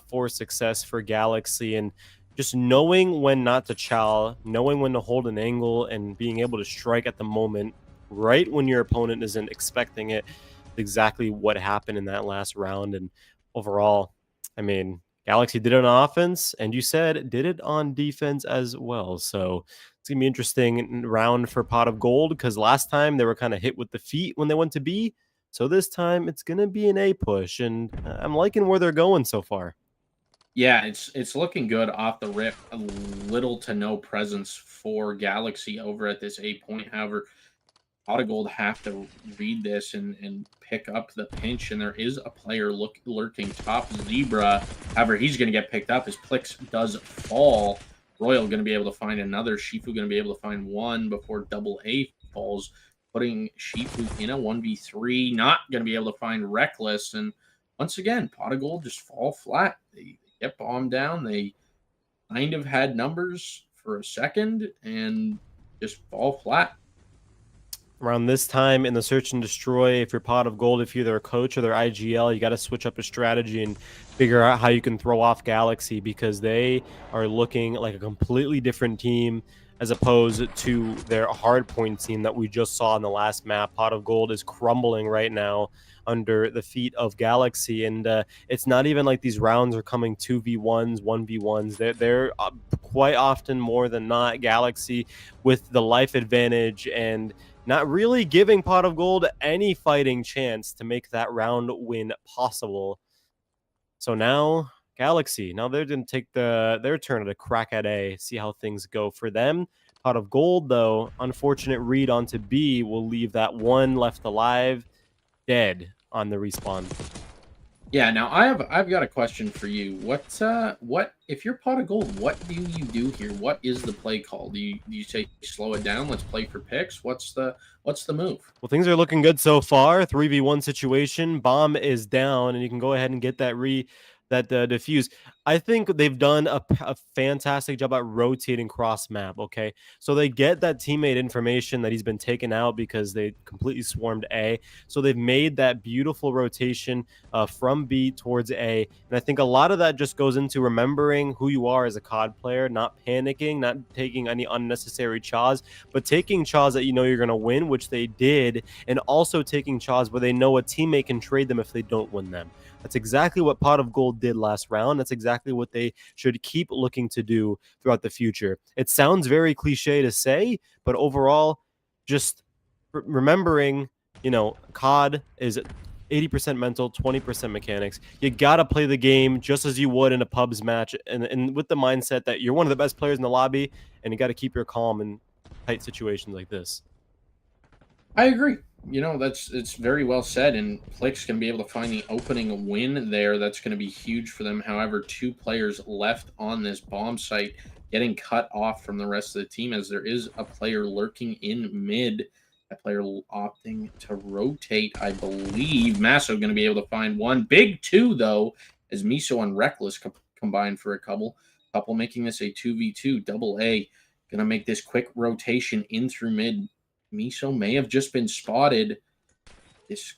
for success for Galaxy. And just knowing when not to chow, knowing when to hold an angle, and being able to strike at the moment, right when your opponent isn't expecting it, exactly what happened in that last round. And overall, I mean, Galaxy did it on offense, and you said did it on defense as well. So it's going to be an interesting round for Pot of Gold, because last time they were kind of hit with the feet when they went to B. So this time it's going to be an A push, and I'm liking where they're going so far. Yeah, it's looking good off the rip. A little to no presence for Galaxy over at this A point. However, Pot of Gold have to read this and pick up the pinch, and there is a player lurking top Zebra. However, he's going to get picked up as Plix does fall. Royal going to be able to find another. Shifu going to be able to find one before Double A falls, putting Shifu in a 1v3. Not going to be able to find Reckless, and once again, Pot of Gold just fall flat. They get bombed down. They kind of had numbers for a second and just fall flat. Around this time in the search and destroy, if you're pot of gold, if you're their coach or their IGL, you got to switch up your strategy and figure out how you can throw off Galaxy, because they are looking like a completely different team as opposed to their hard point team that we just saw in the last map. Pot of gold is crumbling right now under the feet of Galaxy, and it's not even like these rounds are coming 2v1s, 1v1s. They're quite often, more than not, Galaxy with the life advantage and not really giving Pot of Gold any fighting chance to make that round win possible. So now Galaxy, now they're going to take their turn at a crack at A, see how things go for them. Pot of Gold, though, unfortunate read onto B will leave that one left alive dead on the respawn. Yeah, now I've got a question for you. What if you're pot of gold, what do you do here? What is the play call? Do you say slow it down, let's play for picks? What's the move? Well, things are looking good so far. 3v1 situation. Bomb is down, and you can go ahead and get that defuse. I think they've done a fantastic job at rotating cross map. Okay, so they get that teammate information that he's been taken out because they completely swarmed A. So they've made that beautiful rotation from B towards A, and I think a lot of that just goes into remembering who you are as a COD player, not panicking, not taking any unnecessary chaws, but taking chaws that you know you're going to win, which they did, and also taking chaws where they know a teammate can trade them if they don't win them. That's exactly what Pot of Gold did last round. That's exactly what they should keep looking to do throughout the future. It sounds very cliche to say, but overall, just remembering, you know, COD is 80% mental, 20% mechanics. You got to play the game just as you would in a pubs match, and with the mindset that you're one of the best players in the lobby, and you got to keep your calm in tight situations like this. I agree. You know, it's very well said, and Plix going to be able to find the opening win there. That's going to be huge for them. However, 2 players left on this bomb site, getting cut off from the rest of the team, as there is a player lurking in mid. That player opting to rotate, I believe. Masso going to be able to find one. Big 2, though, as Miso and Reckless combined for a couple, making this a 2v2. Double A going to make this quick rotation in through mid. Miso may have just been spotted. This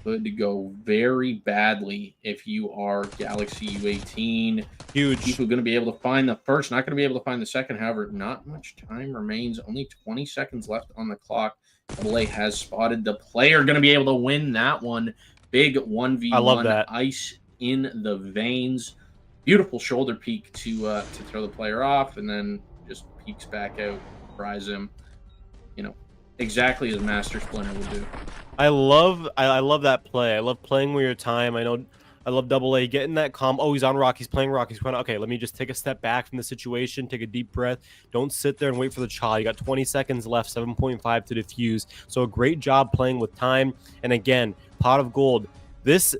could go very badly if you are Galaxy U18. Huge. People going to be able to find the first, not going to be able to find the second. However, not much time remains. Only 20 seconds left on the clock. Double A has spotted the player. Going to be able to win that one. Big 1v1. I love that. Ice in the veins. Beautiful shoulder peek to throw the player off, and then just peeks back out, fries him. You know, exactly as Master Splinter would do. I love that play. I love playing with your time. I love Double A getting that calm. Oh, he's on rock. He's playing rock. He's going, okay, let me just take a step back from the situation, take a deep breath. Don't sit there and wait for the chaw. You got 20 seconds left, 7.5 to defuse. So a great job playing with time. And again, Pot of Gold. This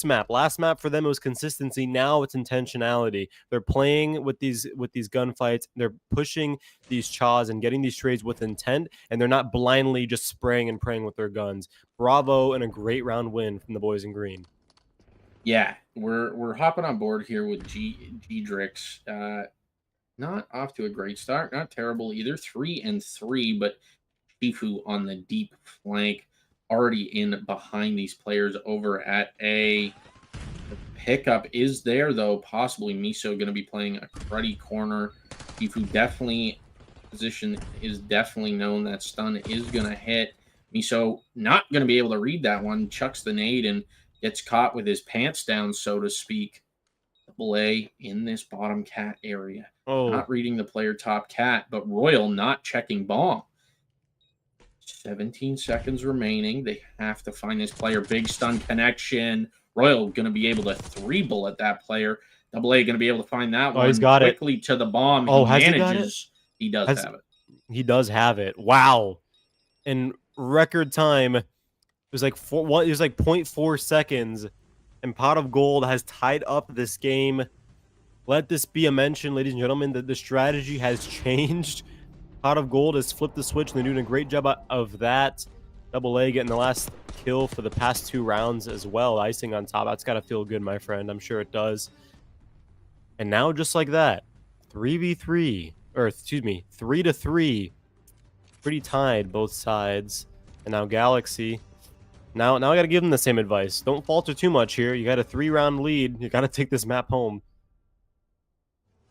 map, last map for them, it was consistency. Now it's intentionality. They're playing with these gunfights. They're pushing these chaws and getting these trades with intent, and they're not blindly just spraying and praying with their guns. Bravo, and a great round win from the boys in green. Yeah, we're hopping on board here with G-Drix. Not off to a great start. Not terrible either. 3-3, but Shifu on the deep flank, already in behind these players over at A. The pickup is there, though. Possibly Miso going to be playing a cruddy corner. Shifu definitely, position is definitely known. That stun is going to hit. Miso not going to be able to read that one. Chucks the nade and gets caught with his pants down, so to speak. Double A in this bottom cat area. Oh. Not reading the player top cat, but Royal not checking bomb. 17 seconds remaining. They have to find this player. Big stun connection. Royal going to be able to 3-bullet that player. Double A going to be able to find that one. He's got quickly to the bomb. Oh, he has manages. He does have it. He does have it. Wow. In record time, it was like 0.4 seconds, and Pot of Gold has tied up this game. Let this be a mention, ladies and gentlemen, that the strategy has changed. Pot of Gold has flipped the switch, and they're doing a great job of that. Double A getting the last kill for the past 2 rounds as well. Icing on top. That's got to feel good, my friend. I'm sure it does. And now, just like that, 3v3, or excuse me, 3-3. Pretty tied, both sides. And now Galaxy. Now I got to give them the same advice. Don't falter too much here. You got a 3-round lead. You got to take this map home.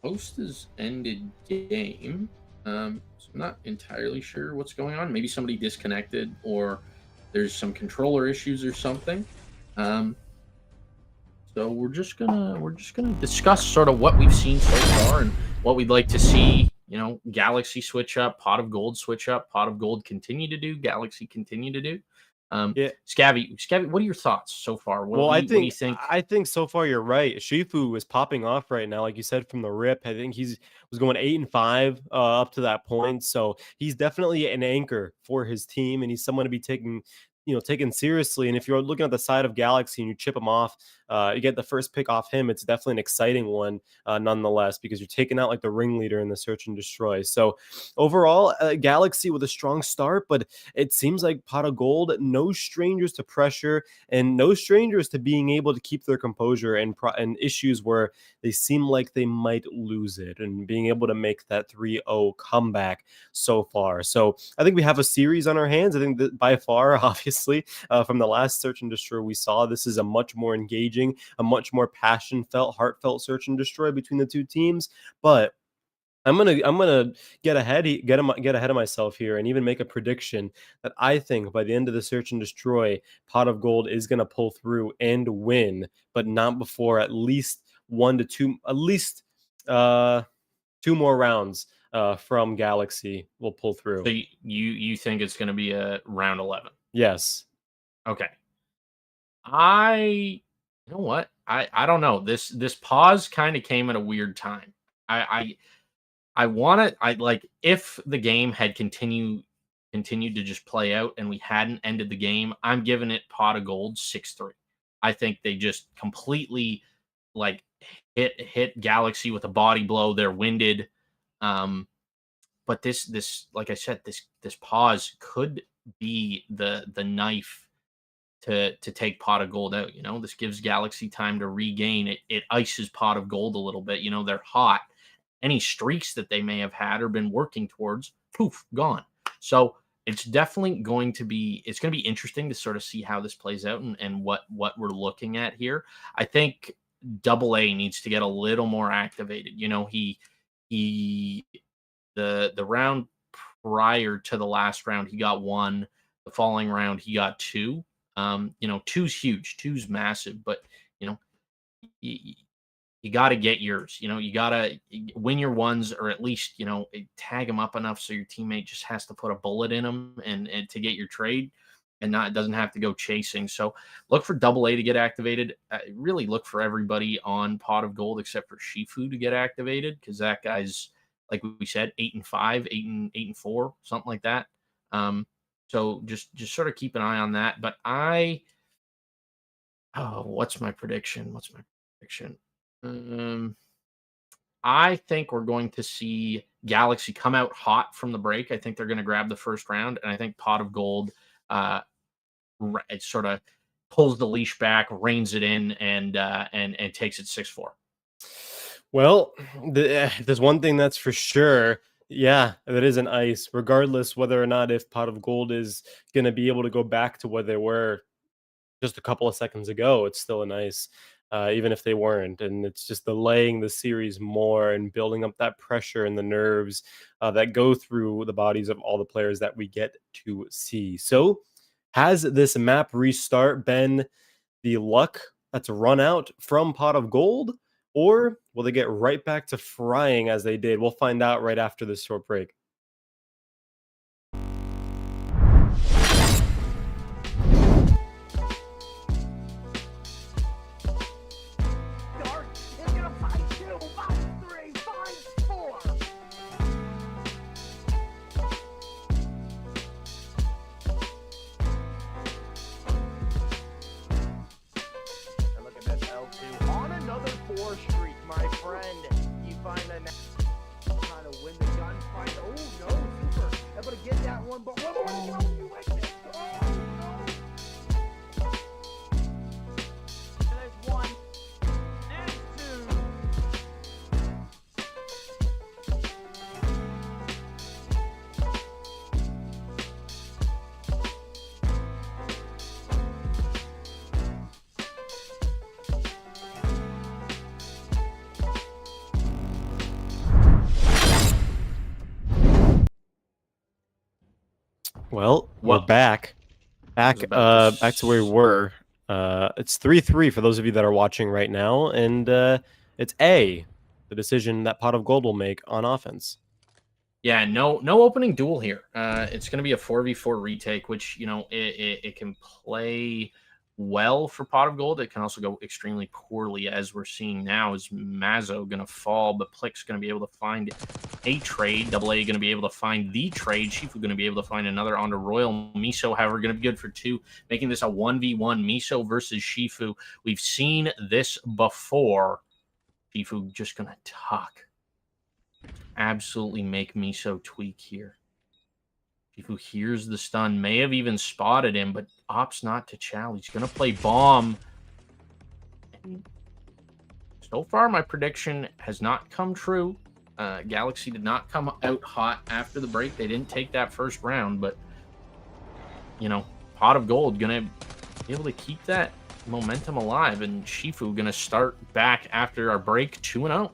Host has ended game. So I'm not entirely sure what's going on. Maybe somebody disconnected, or there's some controller issues or something. So we're just gonna discuss sort of what we've seen so far and what we'd like to see. You know, Galaxy switch up, Pot of Gold switch up, Pot of Gold continue to do, Galaxy continue to do. Yeah. Scabby, what are your thoughts so far? Well, What do you think? I think so far you're right. Shifu is popping off right now, like you said from the rip. I think was going 8-5 up to that point, so he's definitely an anchor for his team, and he's someone to be taken seriously. And if you're looking at the side of Galaxy and you chip him off, you get the first pick off him. It's definitely an exciting one, nonetheless, because you're taking out like the ringleader in the search and destroy. So overall, Galaxy with a strong start, but it seems like Pot of Gold, no strangers to pressure and no strangers to being able to keep their composure and issues where they seem like they might lose it, and being able to make that 3-0 comeback so far. So I think we have a series on our hands. I think that by far, obviously, from the last search and destroy we saw, this is a much more engaging, a much more passion-felt, heartfelt search and destroy between the two teams. But I'm gonna get ahead of myself here and even make a prediction that I think by the end of the search and destroy, Pot of Gold is gonna pull through and win, but not before at least 1 to 2, at least 2 more rounds from Galaxy will pull through. So you think it's going to be a round 11? Yes. Okay. You know what? I don't know. This pause kind of came at a weird time. I want it. I like if the game had continued to just play out and we hadn't ended the game. I'm giving it Pot of Gold 6-3. I think they just completely like hit Galaxy with a body blow. They're winded. But this like I said, this pause could be the knife to take Pot of Gold out. You know, this gives Galaxy time to regain it. It ices Pot of Gold a little bit. You know, they're hot. Any streaks that they may have had or been working towards, poof, gone. So it's definitely going to be interesting to sort of see how this plays out and what we're looking at here. I think AA needs to get a little more activated. You know, the round prior to the last round, he got 1. The following round, he got 2. You know, 2's huge, 2's massive, but you know, you got to get yours. You know, you got to win your ones, or at least, you know, tag them up enough so your teammate just has to put a bullet in them and to get your trade, and doesn't have to go chasing. So look for AA to get activated. Really look for everybody on Pot of Gold except for Shifu to get activated, because that guy's, like we said, 8-5, 8-4, something like that. So just sort of keep an eye on that. But what's my prediction? I think we're going to see Galaxy come out hot from the break. I think they're going to grab the first round, and I think Pot of Gold it sort of pulls the leash back, reins it in, and takes it 6-4. Well, there's one thing that's for sure. Yeah, that is an ice, regardless whether or not if Pot of Gold is going to be able to go back to where they were just a couple of seconds ago. It's still an ice, even if they weren't. And it's just delaying the series more and building up that pressure and the nerves that go through the bodies of all the players that we get to see. So has this map restart been the luck that's run out from Pot of Gold? Or will they get right back to frying as they did? We'll find out right after this short break. Dark is gonna fight 2, 5, 3, 5, 4. And look at this L2 on another 4 streak, my friend. You find a trying to win the gunfight. Oh no, Super able to get that one, but what you win it? Oh no! And there's 1 and 2. Well, we're Well, back. I was about to Back to where we were. It's 3-3 for those of you that are watching right now, and it's A, the decision that Pot of Gold will make on offense. Yeah, no opening duel here. It's going to be a 4v4 retake, which, it can play well for Pot of Gold. It can also go extremely poorly, as we're seeing now. Is Mazzo going to fall, but Plick's going to be able to find a trade. Double A going to be able to find the trade. Shifu going to be able to find another onto Royal. Miso, however, going to be good for 2, making this a 1v1 Miso versus Shifu. We've seen this before. Shifu just going to talk. Absolutely make Miso tweak here. Shifu hears the stun, may have even spotted him, but opts not to chow. He's going to play bomb. And so far, my prediction has not come true. Galaxy did not come out hot after the break. They didn't take that first round, but, Pot of Gold going to be able to keep that momentum alive, and Shifu going to start back after our break 2-0.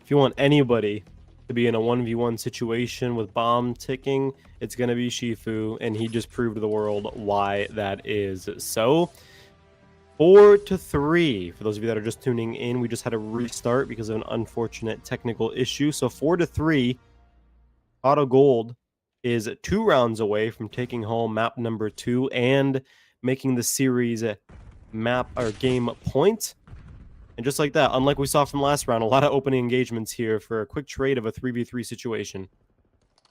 If you want anybody to be in a 1v1 situation with bomb ticking, it's going to be Shifu, and he just proved to the world why that is so. 4-3 for those of you that are just tuning in. We just had a restart because of an unfortunate technical issue. So 4-3, Pot of Gold is 2 rounds away from taking home map number 2 and making the series map or game point. And just like that, unlike we saw from last round, a lot of opening engagements here for a quick trade of a 3v3 situation.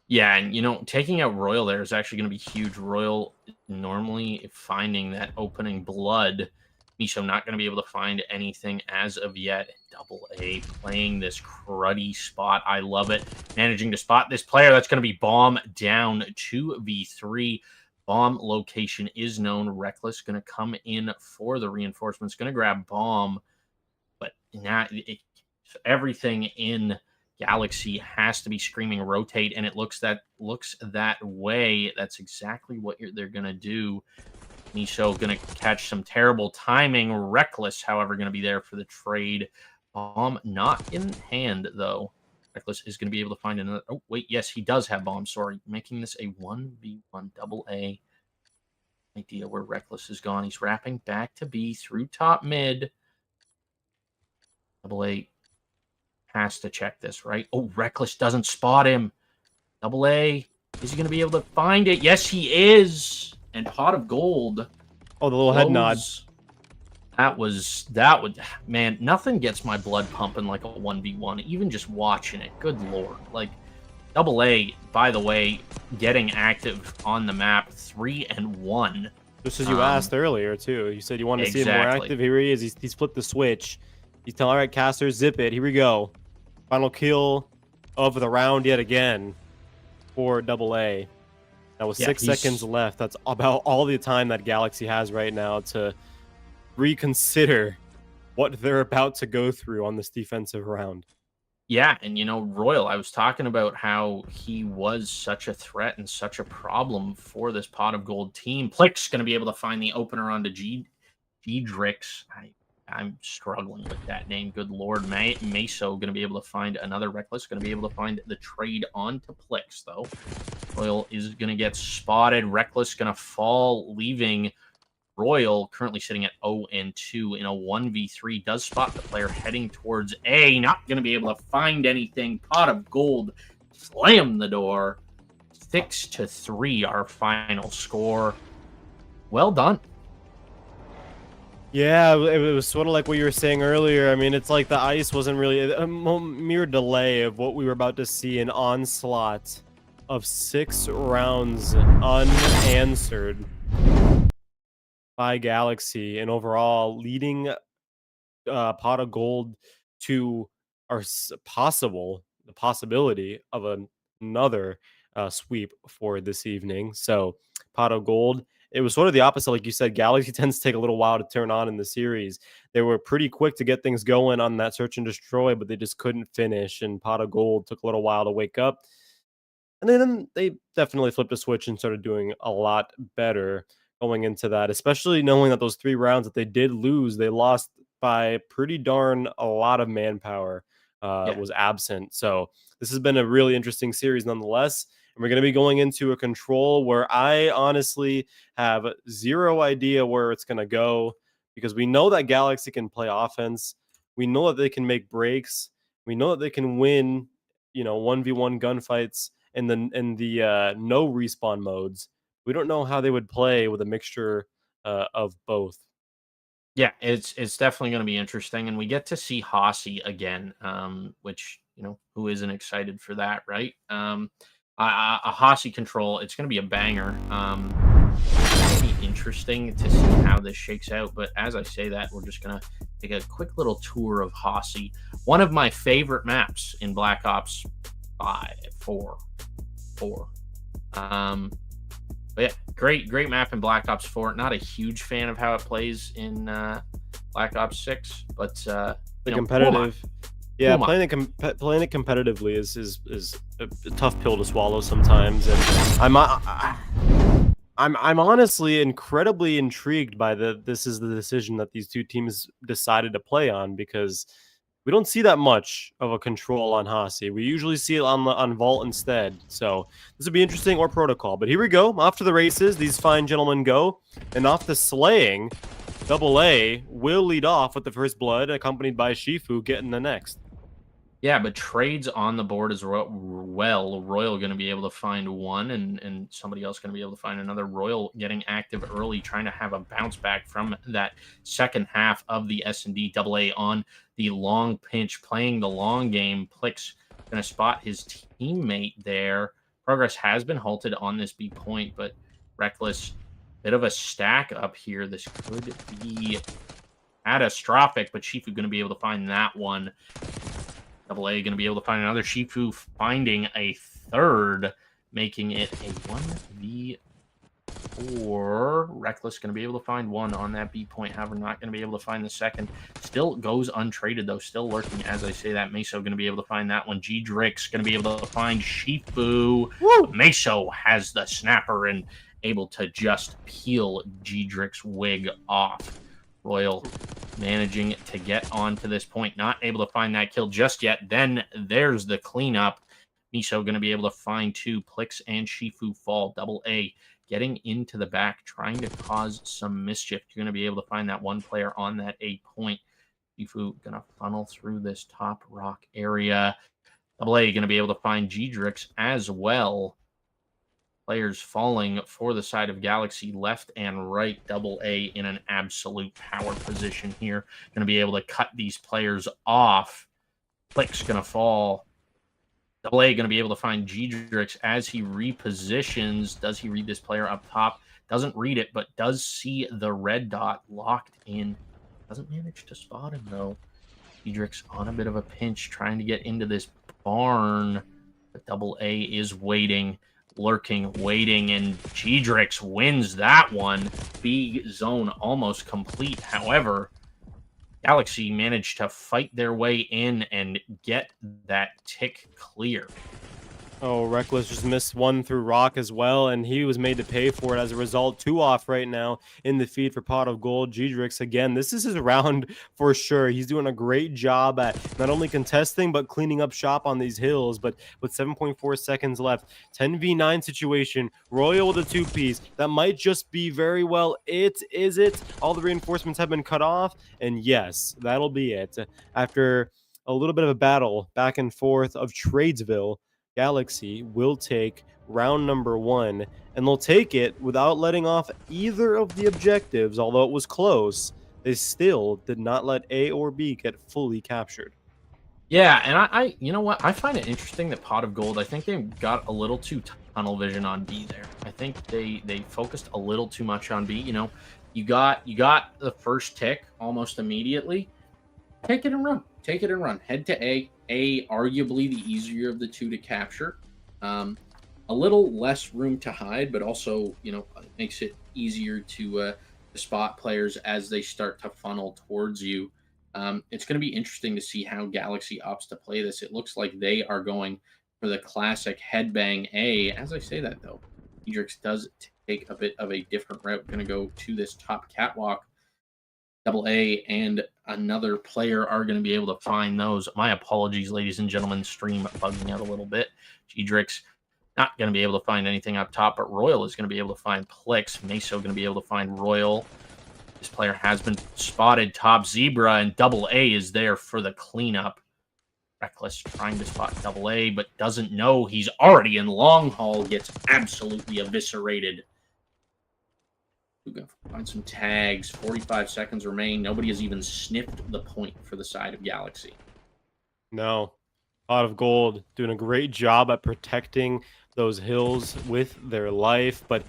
Yeah, and taking out Royal there is actually going to be huge. Royal normally finding that opening blood. Miso not going to be able to find anything as of yet. Double A playing this cruddy spot. I love it. Managing to spot this player. That's going to be bomb down 2v3. Bomb location is known. Reckless going to come in for the reinforcements. Going to grab bomb. But now everything in Galaxy has to be screaming rotate, and it looks that way. That's exactly what they're going to do. Miso going to catch some terrible timing. Reckless, however, going to be there for the trade. Bomb not in hand, though. Reckless is going to be able to find another. Oh, wait. Yes, he does have bomb. Sorry. Making this a 1v1 double A. Idea where Reckless is gone. He's wrapping back to B through top mid. Double A has to check this, right? Oh, Reckless doesn't spot him. Double A, is he going to be able to find it? Yes, he is. And Pot of Gold. Oh, the little head nod. That would, man, nothing gets my blood pumping like a 1v1, even just watching it. Good Lord. Like, Double A, by the way, getting active on the map 3-1. Just as you asked earlier, too. You said you wanted to see him more active. Here he is. He's flipped the switch. He's telling, all right, casters, zip it. Here we go. Final kill of the round yet again for Double A. That was 6 seconds left. That's about all the time that Galaxy has right now to reconsider what they're about to go through on this defensive round. Yeah, and Royal, I was talking about how he was such a threat and such a problem for this Pot of Gold team. Plick's going to be able to find the opener onto G-Drix. I'm struggling with that name. Good Lord. Meso going to be able to find another Reckless. Going to be able to find the trade onto Plix, though. Royal is going to get spotted. Reckless going to fall, leaving Royal currently sitting at 0-2 in a 1v3. Does spot the player heading towards A. Not going to be able to find anything. Pot of Gold slam the door. 6-3 our final score. Well done. Yeah, it was sort of like what you were saying earlier. I mean, it's like the ice wasn't really a mere delay of what we were about to see, an onslaught of 6 rounds unanswered by Galaxy, and overall leading Pot of Gold to the possibility of another sweep for this evening. So Pot of Gold, it was sort of the opposite. Like you said, Galaxy tends to take a little while to turn on in the series. They were pretty quick to get things going on that search and destroy, but they just couldn't finish. And Pot of Gold took a little while to wake up. And then they definitely flipped a switch and started doing a lot better going into that, especially knowing that those 3 rounds that they did lose, they lost by pretty darn a lot of manpower was absent. So this has been a really interesting series nonetheless. And we're going to be going into a control where I honestly have zero idea where it's going to go, because we know that Galaxy can play offense. We know that they can make breaks. We know that they can win, 1v1 gunfights in the no respawn modes. We don't know how they would play with a mixture of both. Yeah, it's definitely going to be interesting, and we get to see Hossie again, which who isn't excited for that, right? A Hossie control, it's going to be a banger. It's going to be interesting to see how this shakes out. But as I say that, we're just going to take a quick little tour of Hossie, one of my favorite maps in Black Ops 4. But yeah, great map in Black Ops 4. Not a huge fan of how it plays in Black Ops 6, but competitive. Yeah, playing it competitively is a tough pill to swallow sometimes, and I'm honestly incredibly intrigued by this is the decision that these two teams decided to play on, because we don't see that much of a control on Hossie. We usually see it on Vault instead. So this would be interesting, or Protocol. But here we go. Off to the races. These fine gentlemen go. And off to slaying. AA will lead off with the first blood, accompanied by Shifu getting the next. Yeah, but trades on the board as well. Royal going to be able to find one, and somebody else going to be able to find another. Royal getting active early, trying to have a bounce back from that second half of the S&D. AA on the long pinch, playing the long game. Plix going to spot his teammate there. Progress has been halted on this B point, but Reckless, bit of a stack up here. This could be catastrophic, but Shifu going to be able to find that one. AA going to be able to find another. Shifu finding a third, making it a 1v4. Reckless going to be able to find one on that B point. However, not going to be able to find the second. Still goes untraded, though. Still lurking as I say that. Meso going to be able to find that one. G-Drix going to be able to find Shifu. Woo! Meso has the snapper and able to just peel G-Drix wig off. Royal managing to get onto this point, not able to find that kill just yet. Then there's the cleanup. Meso going to be able to find two. Plix and Shifu fall. AA getting into the back, trying to cause some mischief. You're going to be able to find that one player on that A point. Shifu going to funnel through this top rock area. AA going to be able to find G-Drix as well. Players falling for the side of Galaxy left and right. AA in an absolute power position here. Going to be able to cut these players off. Plix going to fall. AA going to be able to find G-Drix as he repositions. Does he read this player up top? Doesn't read it, but does see the red dot locked in. Doesn't manage to spot him, though. G-Drix on a bit of a pinch, trying to get into this barn. But AA is waiting. Lurking, waiting, and G-Drix wins that one. B zone almost complete. However, Galaxy managed to fight their way in and get that tick clear. Oh, Reckless just missed one through Rock as well, and he was made to pay for it as a result. 2 off right now in the feed for Pot of Gold. G-Drix, again, this is his round for sure. He's doing a great job at not only contesting, but cleaning up shop on these hills. But with 7.4 seconds left, 10v9 situation, Royal with a 2-piece. That might just be very well it. Is it? All the reinforcements have been cut off, and yes, that'll be it. After a little bit of a battle back and forth of Tradesville, Galaxy will take round number 1, and they'll take it without letting off either of the objectives. Although it was close, they still did not let A or B get fully captured. Yeah, and I you know what? I find it interesting that Pot of Gold, I think they got a little too tunnel vision on B there. I think they focused a little too much on B. You got the first tick almost immediately. Take it and run. Take it and run. Head to A. A, arguably the easier of the two to capture. A little less room to hide, but also, it makes it easier to spot players as they start to funnel towards you. It's going to be interesting to see how Galaxy opts to play this. It looks like they are going for the classic headbang A. As I say that, though, G-Drix does take a bit of a different route. Going to go to this top catwalk. AA and another player are going to be able to find those. My apologies, ladies and gentlemen. Stream bugging out a little bit. G-Drix Not going to be able to find anything up top, but Royal is going to be able to find Plix. Meso going to be able to find Royal. This player has been spotted top Zebra, and Double A is there for the cleanup. Reckless trying to spot Double A, but doesn't know he's already in long haul. Gets absolutely eviscerated. We're going to find some tags. 45 seconds remain. Nobody has even sniffed the point for the side of Galaxy. No. Pot of Gold doing a great job at protecting those hills with their life, but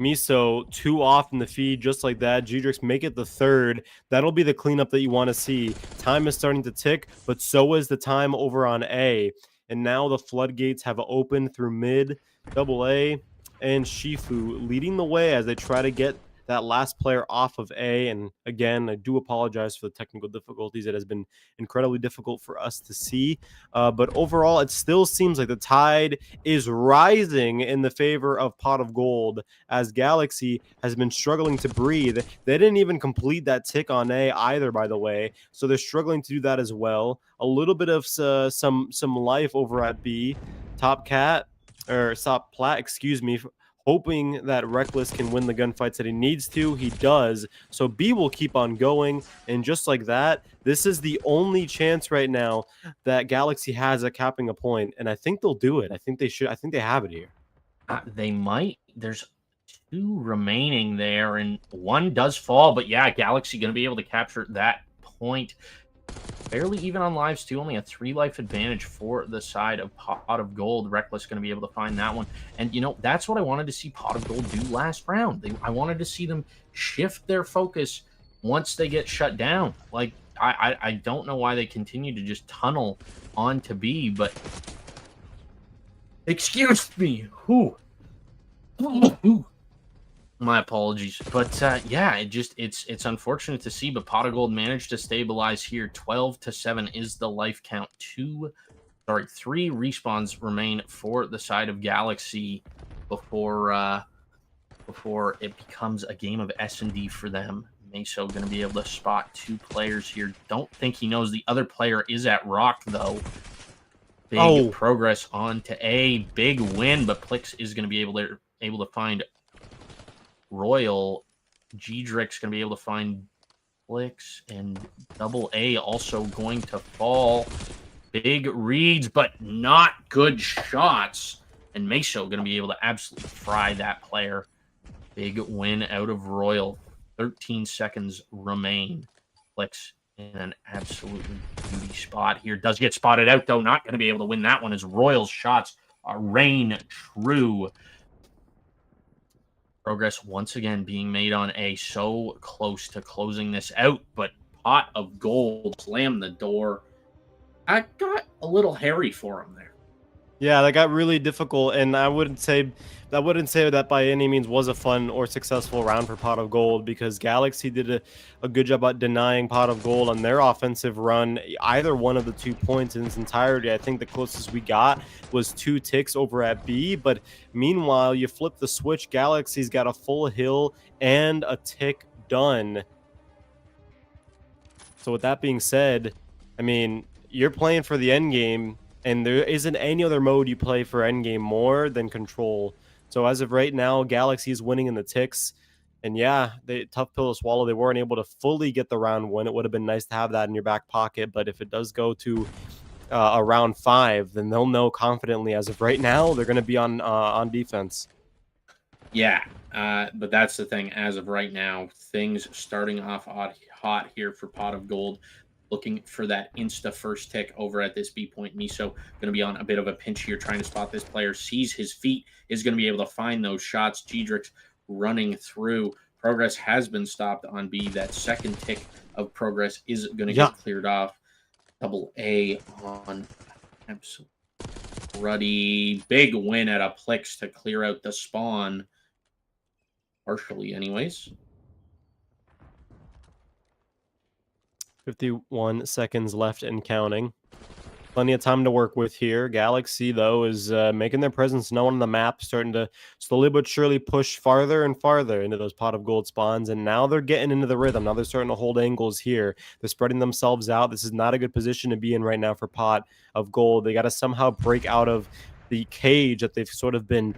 Meso 2 off in the feed just like that. Gdrix make it the 3rd. That'll be the cleanup that you want to see. Time is starting to tick, but so is the time over on A. And now the floodgates have opened through mid. Double A and Shifu leading the way as they try to get that last player off of A. And again, I do apologize for the technical difficulties. It has been incredibly difficult for us to see. But overall, it still seems like the tide is rising in the favor of Pot of Gold as Galaxy has been struggling to breathe. They didn't even complete that tick on A either, by the way. So they're struggling to do that as well. A little bit of some life over at B. Top Plat, excuse me, hoping that Reckless can win the gunfights that he needs to. He does. So B will keep on going. And just like that, this is the only chance right now that Galaxy has at capping a point. And I think they'll do it. I think they should. I think they have it here. They might. There's 2 remaining there, and 1 does fall. But yeah, Galaxy going to be able to capture that point. Fairly even on lives too, only a 3 life advantage for the side of Pot of Gold. Reckless going to be able to find that one. And, you know, that's what I wanted to see Pot of Gold do last round. I wanted to see them shift their focus once they get shut down. Like, I don't know why they continue to just tunnel onto B, but... Excuse me. Whew. My apologies, but yeah, it's unfortunate to see, but Pot of Gold managed to stabilize here. 12-7 is the life count. 3 respawns remain for the side of Galaxy before it becomes a game of S&D for them. Meso going to be able to spot 2 players here. Don't think he knows the other player is at Rock though. Big progress on to A, big win, but Plix is going to be able to find Royal. Gdrix going to be able to find Plix, and Double A also going to fall. Big reads, but not good shots. And Meso going to be able to absolutely fry that player. Big win out of Royal. 13 seconds remain. Plix in an absolutely beauty spot here. Does get spotted out, though. Not going to be able to win that one as Royal's shots rain true. Progress once again being made on A. So close to closing this out, but Pot of Gold slammed the door. I got a little hairy for him there. Yeah, that got really difficult, and I wouldn't say that by any means was a fun or successful round for Pot of Gold, because Galaxy did a good job at denying Pot of Gold on their offensive run either one of the 2 points in its entirety. I think the closest we got was 2 ticks over at B, but meanwhile, you flip the switch, Galaxy's got a full hill and a tick done. So with that being said, I mean, you're playing for the end game, and there isn't any other mode you play for endgame more than Control. So as of right now, Galaxy is winning in the ticks. And yeah, tough pill to swallow. They weren't able to fully get the round 1. It would have been nice to have that in your back pocket. But if it does go to a round 5, then they'll know confidently as of right now they're going to be on defense. Yeah, but that's the thing. As of right now, things starting off hot here for Pot of Gold. Looking for that insta first tick over at this B point. Meso going to be on a bit of a pinch here, trying to spot this player. Sees his feet, is going to be able to find those shots. Gdrix running through. Progress has been stopped on B. That second tick of progress is going to get cleared off. Double A on absolute ruddy. Big win at a Plix to clear out the spawn. Partially, anyways. 51 seconds left and counting. Plenty of time to work with here. Galaxy, though, is making their presence known on the map, starting to slowly but surely push farther and farther into those Pot of Gold spawns, and now they're getting into the rhythm. Now they're starting to hold angles here. They're spreading themselves out. This is not a good position to be in right now for Pot of Gold. They got to somehow break out of the cage that they've sort of been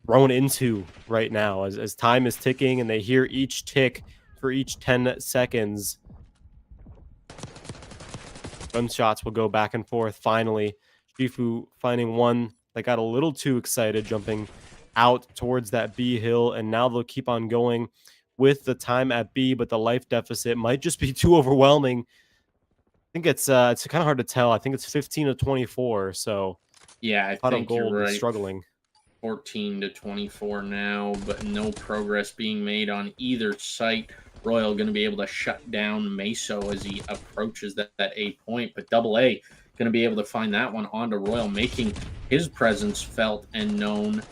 thrown into right now as time is ticking and they hear each tick for each 10 seconds. Gunshots will go back and forth. Finally, Shifu finding one that got a little too excited, jumping out towards that B hill, and now they'll keep on going with the time at B, but the life deficit might just be too overwhelming. I think it's kind of hard to tell. I think it's 15 to 24, so Yeah, I Pot of think you're Gold is right. struggling. 14 to 24 now, but no progress being made on either site. Royal going to be able to shut down Meso as he approaches that A point, but Double A going to be able to find that one onto Royal, making his presence felt and known.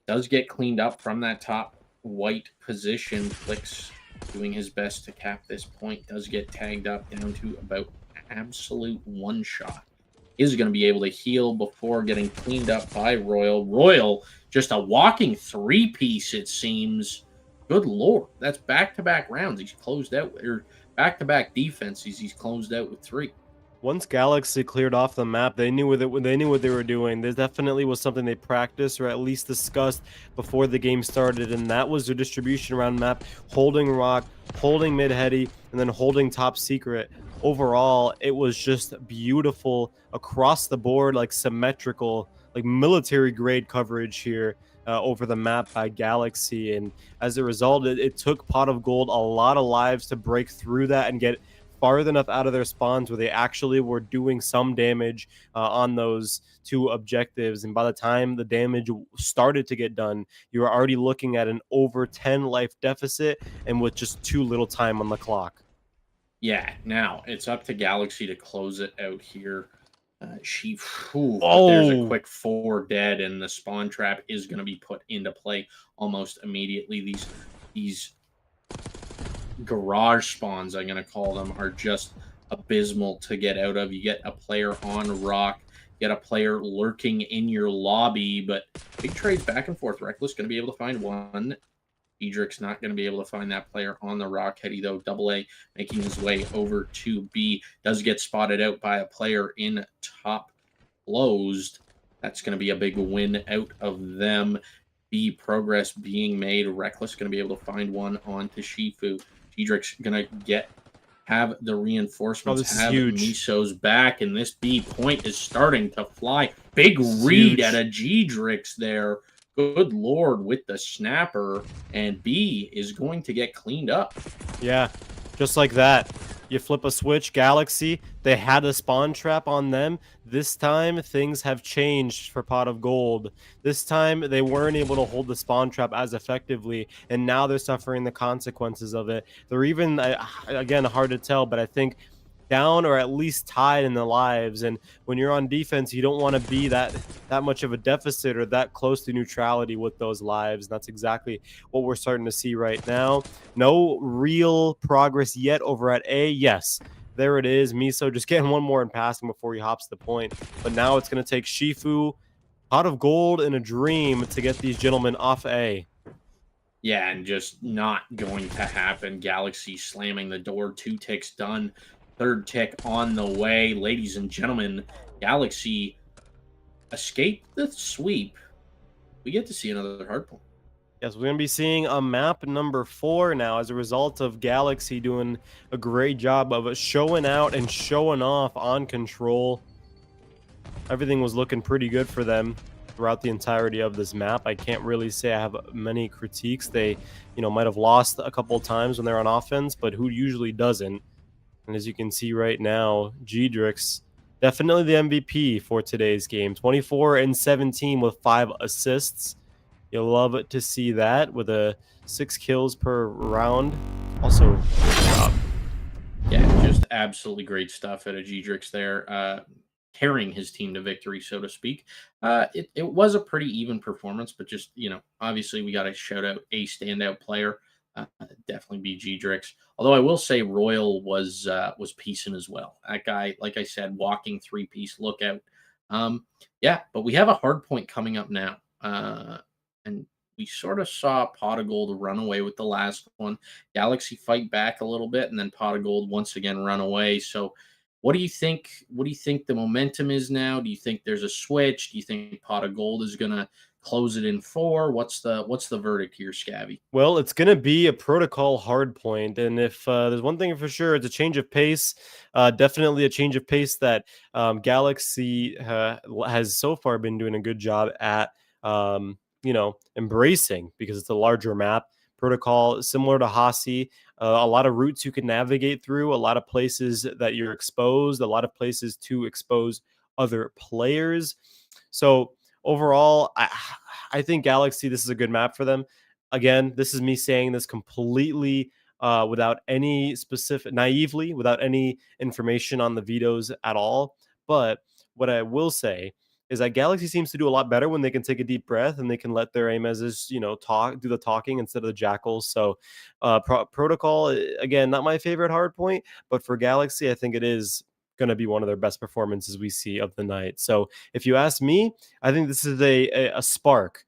Does get cleaned up from that top white position. Clicks doing his best to cap this point. Does get tagged up down to about absolute one shot. Is going to be able to heal before getting cleaned up by Royal. Royal, just a walking three-piece, it seems. Good Lord. That's back-to-back rounds. He's closed out, or back-to-back defenses. He's closed out with 3. Once Galaxy cleared off the map, they knew what they were doing. There definitely was something they practiced or at least discussed before the game started, and that was their distribution around map, holding rock, holding mid heady, and then holding top secret. Overall, it was just beautiful across the board, like symmetrical, like military grade coverage here over the map by Galaxy. And as a result, it took Pot of Gold a lot of lives to break through that and get far enough out of their spawns where they actually were doing some damage on those 2 objectives. And by the time the damage started to get done, you were already looking at an over 10 life deficit and with just too little time on the clock. Yeah, now it's up to Galaxy to close it out here. There's a quick 4 dead, and the spawn trap is going to be put into play almost immediately. These garage spawns, I'm going to call them, are just abysmal to get out of. You get a player on rock, get a player lurking in your lobby, but big trades back and forth. Reckless going to be able to find one. Edric's not going to be able to find that player on the rock heady, though. Double A making his way over to B. Does get spotted out by a player in top closed. That's going to be a big win out of them. B progress being made. Reckless going to be able to find one onto Shifu. Edric's going to have the reinforcements, have Miso's back, and this B point is starting to fly. Big read out of Gedrix there. Good Lord with the snapper, and B is going to get cleaned up. Yeah, just like that. You flip a switch, Galaxy, they had a spawn trap on them. This time, things have changed for Pot of Gold. This time, they weren't able to hold the spawn trap as effectively, and now they're suffering the consequences of it. They're even, again, hard to tell, but I think down or at least tied in the lives. And when you're on defense, you don't want to be that much of a deficit or that close to neutrality with those lives. And that's exactly what we're starting to see right now. No real progress yet over at A. Yes, there it is. Miso just getting one more in passing before he hops the point. But now it's going to take Shifu, Pot of Gold, and a dream to get these gentlemen off A. Yeah, and just not going to happen. Galaxy slamming the door. 2 ticks done. 3rd tick on the way. Ladies and gentlemen, Galaxy escaped the sweep. We get to see another hard point. Yes, we're going to be seeing a map number 4 now as a result of Galaxy doing a great job of showing out and showing off on control. Everything was looking pretty good for them throughout the entirety of this map. I can't really say I have many critiques. They, might have lost a couple of times when they're on offense, but who usually doesn't? And as you can see right now, Gedrix, definitely the MVP for today's game. 24 and 17 with 5 assists. You'll love to see that with 6 kills per round. Also, good job. Yeah, just absolutely great stuff out of Gedrix there. Carrying his team to victory, so to speak. It was a pretty even performance, but just, obviously we got to shout out a standout player. Definitely be Gedrix. Although I will say Royal was piecing as well. That guy, like I said, walking 3-piece lookout. Yeah, but we have a hard point coming up now. And we sort of saw Pot of Gold run away with the last one. Galaxy fight back a little bit, and then Pot of Gold once again run away. So What do you think? What do you think the momentum is now? Do you think there's a switch? Do you think Pot of Gold is gonna close it in 4? What's the verdict here, Scabby? Well, it's going to be a protocol hard point, and if there's one thing for sure, it's a change of pace. Definitely a change of pace that Galaxy has so far been doing a good job at, embracing, because it's a larger map. Protocol similar to Hasi, a lot of routes you can navigate through, a lot of places that you're exposed, a lot of places to expose other players. So overall, I think Galaxy, this is a good map for them. Again, this is me saying this completely without any specific, naively, without any information on the vetoes at all. But what I will say is that Galaxy seems to do a lot better when they can take a deep breath and they can let their aim as is, do the talking instead of the jackals. So Protocol, again, not my favorite hard point, but for Galaxy, I think it is going to be one of their best performances we see of the night. So if you ask me, I think this is a spark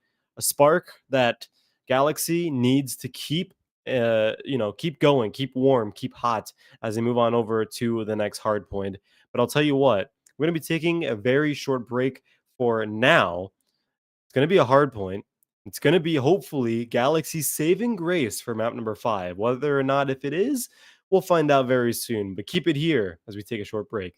that Galaxy needs to keep keep going, keep warm, keep hot as they move on over to the next hard point. But I'll tell you what, we're going to be taking a very short break for now. It's going to be a hard point. It's going to be hopefully Galaxy's saving grace for map number 5. Whether or not if it is, we'll find out very soon. But keep it here as we take a short break.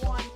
One.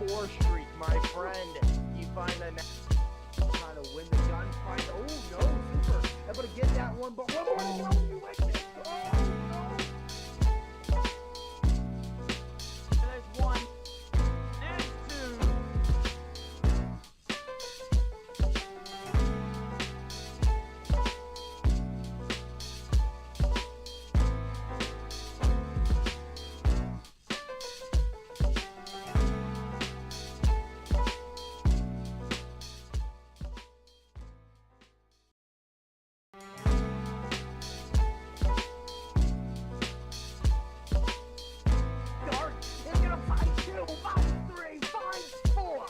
4 streak, my friend. You find a trying to win the gunfight. Oh no, Super able to get that one, but one more to go. You win it. Oh no. And there's 1 and 2. Dark is gonna find 2, find 3, find 4.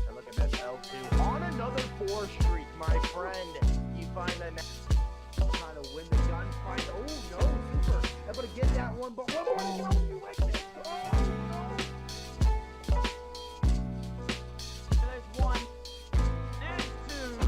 And look at this L2 on another 4 streak, my friend. You find a trying to win the gunfight. Oh no, Super able to get that one, but one more to go. You win it. Oh no. And there's 1 and 2.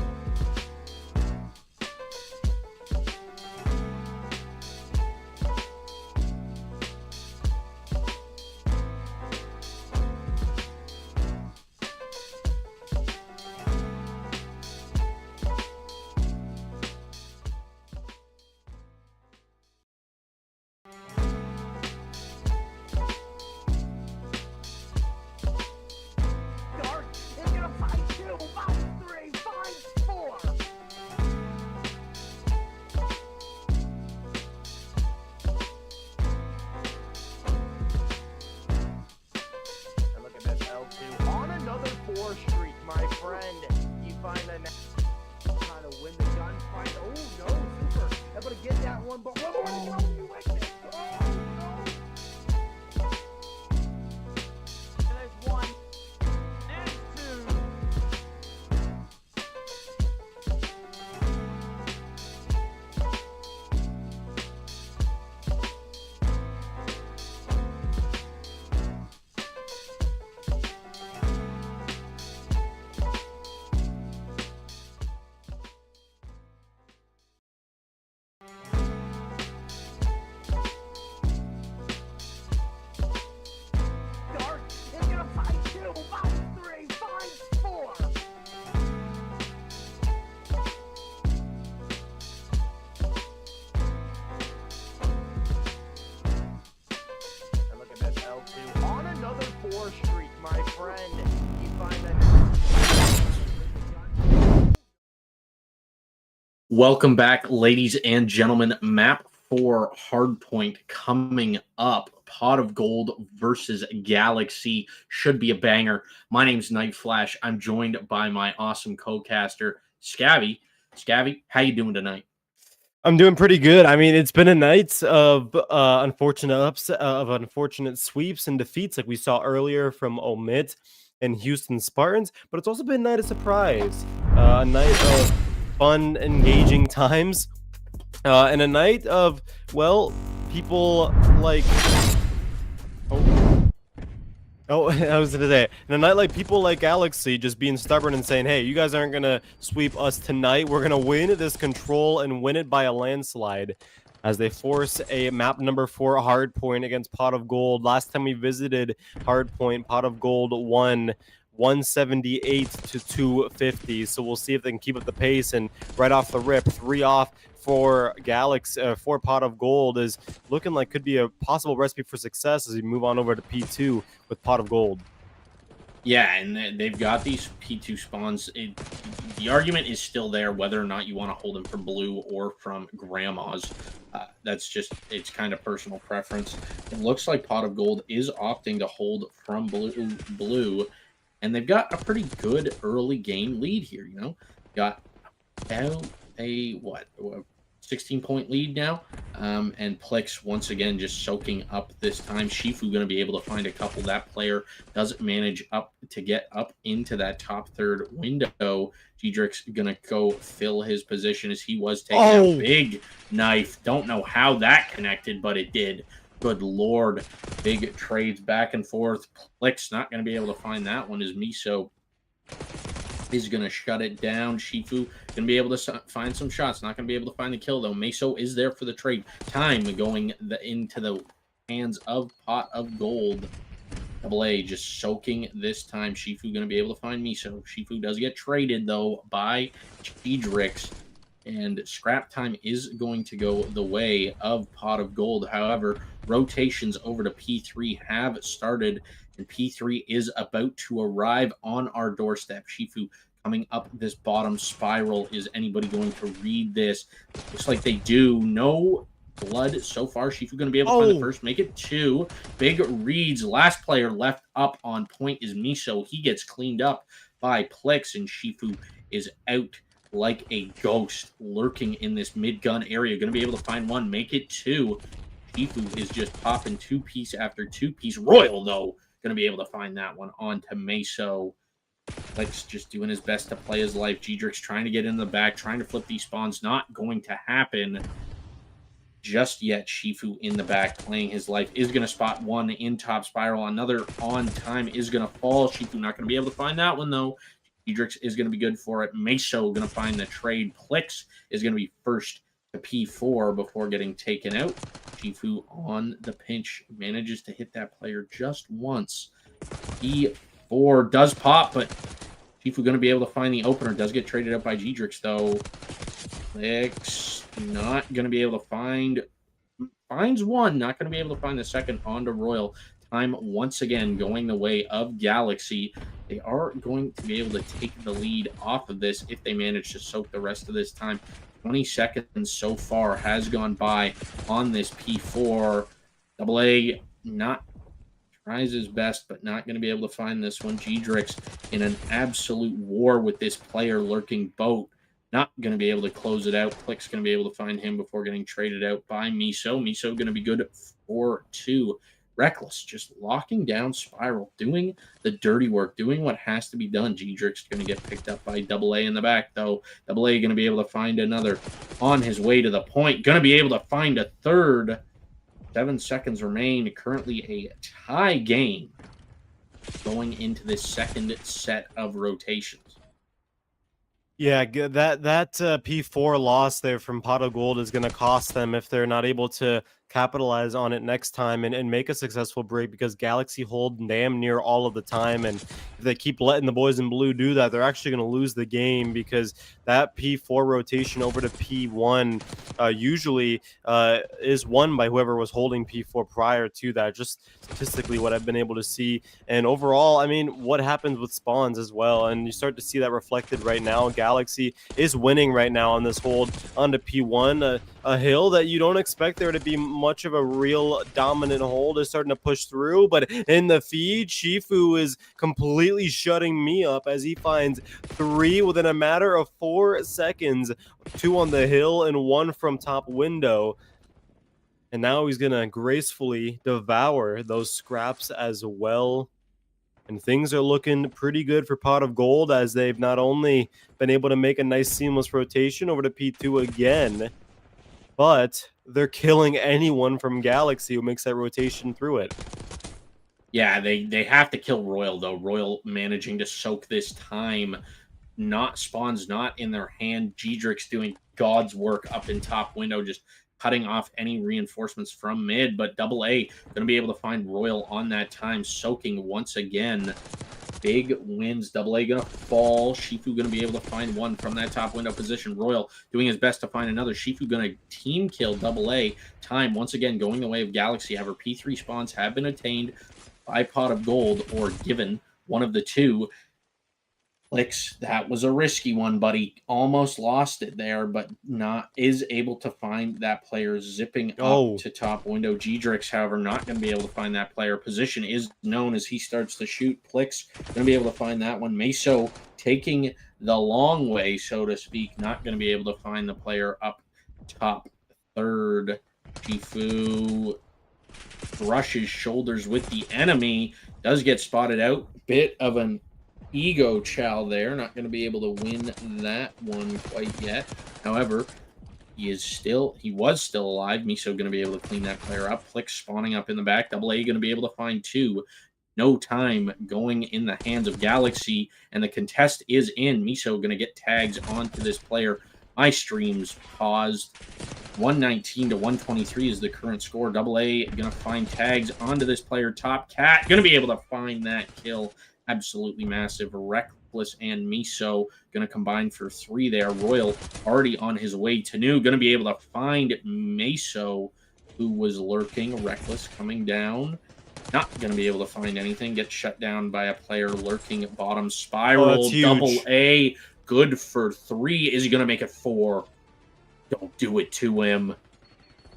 Dark is gonna find 2, find 3, find 4. And look at this L2 on another 4 streak, my friend. You find a trying to win the gunfight. Oh no, Super able to get that one, but one more to go. You win it. Oh no. And there's 1 and 2. Dark is gonna find 2, find 3, find 4. And look at this L2 on another 4 streak, my friend. You find a Welcome back, ladies and gentlemen. Map 4 Hardpoint coming up. Pot of Gold versus Galaxy should be a banger. My name's Night Flash. I'm joined by my awesome co-caster, Scabby. Scabby, how you doing tonight? I'm doing pretty good. I mean, it's been a night of unfortunate sweeps and defeats, like we saw earlier from OMiT and Houston Spartans. But it's also been a night of surprise, a night of fun, engaging times, and a night of, well, people like. Oh, I was gonna say, in a night like people like Galaxy just being stubborn and saying, hey, you guys aren't gonna sweep us tonight. We're gonna win this control and win it by a landslide, as they force a map number 4 Hardpoint against Pot of Gold. Last time we visited Hardpoint, Pot of Gold won 178 to 250. So we'll see if they can keep up the pace. And right off the rip, 3 off for Galaxy, for Pot of Gold is looking like could be a possible recipe for success as we move on over to P2 with Pot of Gold. Yeah, and they've got these P2 spawns. The argument is still there whether or not you want to hold them from blue or from grandma's. That's just, it's kind of personal preference. It looks like Pot of Gold is opting to hold from blue, and they've got a pretty good early game lead here. You know, got a 16-point lead now, and Plix once again just soaking up this time. Shifu going to be able to find a couple. That player doesn't manage up to get up into that top third window. Diedrich's going to go fill his position as he was taking a big knife. Don't know how that connected, but it did. Good Lord. Big trades back and forth. Plix not going to be able to find that one as Miso is going to shut it down. Shifu going to be able to find some shots. Not going to be able to find the kill, though. Meso is there for the trade. Time going into the hands of Pot of Gold. Double A just soaking this time. Shifu going to be able to find Meso. Shifu does get traded, though, by G-Drix. And scrap time is going to go the way of Pot of Gold. However, rotations over to P3 have started, and P3 is about to arrive on our doorstep. Shifu coming up this bottom spiral. Is anybody going to read this? Looks like they do. No blood so far. Shifu going to be able to find the first, make it 2. Big reads. Last player left up on point is Meso. He gets cleaned up by Plex, and Shifu is out like a ghost, lurking in this mid-gun area. Going to be able to find 1, make it 2. Shifu is just popping 2-piece after 2-piece. Royal, though, going to be able to find that one onto Meso. Plex just doing his best to play his life. G-Drix trying to get in the back, trying to flip these spawns. Not going to happen just yet. Shifu in the back, playing his life, is going to spot 1 in top spiral. Another on time is going to fall. Shifu not going to be able to find that one, though. G-Drix is going to be good for it. Meso going to find the trade. Plex is going to be first to P4 before getting taken out. Shifu on the pinch manages to hit that player just once. P4 does pop, but Shifu going to be able to find the opener. Does get traded up by G-Drix, though. Plex not going to be able to find... Finds 1. Not going to be able to find the second onto Royal. Time once again going the way of Galaxy. They are going to be able to take the lead off of this if they manage to soak the rest of this time. 20 seconds so far has gone by on this P4. Double A not tries his best, but not going to be able to find this one. G-Drix in an absolute war with this player lurking boat. Not going to be able to close it out. Click's going to be able to find him before getting traded out by Meso. Meso going to be good for 2. Reckless, just locking down Spiral, doing the dirty work, doing what has to be done. G-Drix going to get picked up by Double A in the back, though. Double A going to be able to find another on his way to the point. Going to be able to find a third. 7 seconds remain. Currently a tie game going into this second set of rotations. Yeah, that P4 loss there from Pot of Gold is going to cost them if they're not able to capitalize on it next time and make a successful break, because Galaxy hold damn near all of the time, and if they keep letting the boys in blue do that, they're actually going to lose the game, because that P4 rotation over to P1 usually is won by whoever was holding P4 prior to that, just statistically what I've been able to see. And overall, I mean, what happens with spawns as well, and you start to see that reflected right now. Galaxy is winning right now on this hold onto P1, a hill that you don't expect there to be much of a real dominant hold is starting to push through, but in the feed, Shifu is completely shutting me up as he finds 3 within a matter of 4 seconds, 2 on the hill and 1 from top window. And now he's gonna gracefully devour those scraps as well. And things are looking pretty good for Pot of Gold, as they've not only been able to make a nice seamless rotation over to P2 again, but they're killing anyone from Galaxy who makes that rotation through it. Yeah, they have to kill Royal, though. Royal managing to soak this time. Spawns not in their hand. G-Drix doing God's work up in top window, just cutting off any reinforcements from mid. But Double A going to be able to find Royal on that time, soaking once again. Big wins. Double A going to fall. Shifu going to be able to find 1 from that top window position. Royal doing his best to find another. Shifu going to team kill Double A. Time once again going the way of Galaxy. However, P3 spawns have been attained by Pot of Gold, or given, one of the 2. Clicks, that was a risky one, buddy. Almost lost it there, but is able to find that player zipping up to top window. G-Drix, however, not going to be able to find that player. Position is known as he starts to shoot. Clicks, going to be able to find that one. Meso taking the long way, so to speak. Not going to be able to find the player up top third. Shifu brushes shoulders with the enemy. Does get spotted out. Bit of an ego chow there. Not going to be able to win that one quite yet. However, he was still alive. Meso going to be able to clean that player up. Click spawning up in the back. Double A going to be able to find 2. No time going in the hands of Galaxy, and the contest is in. Miso going to get tags onto this player. My stream's paused. 119 to 123 is the current score. Double A going to find tags onto this player. Top Cat going to be able to find that kill. Absolutely massive. Reckless and Miso going to combine for 3 there. Royal already on his way. Tanu going to be able to find Miso, who was lurking. Reckless coming down. Not going to be able to find anything. Gets shut down by a player lurking bottom spiral. Double A. Good for 3. Is he going to make it 4? Don't do it to him.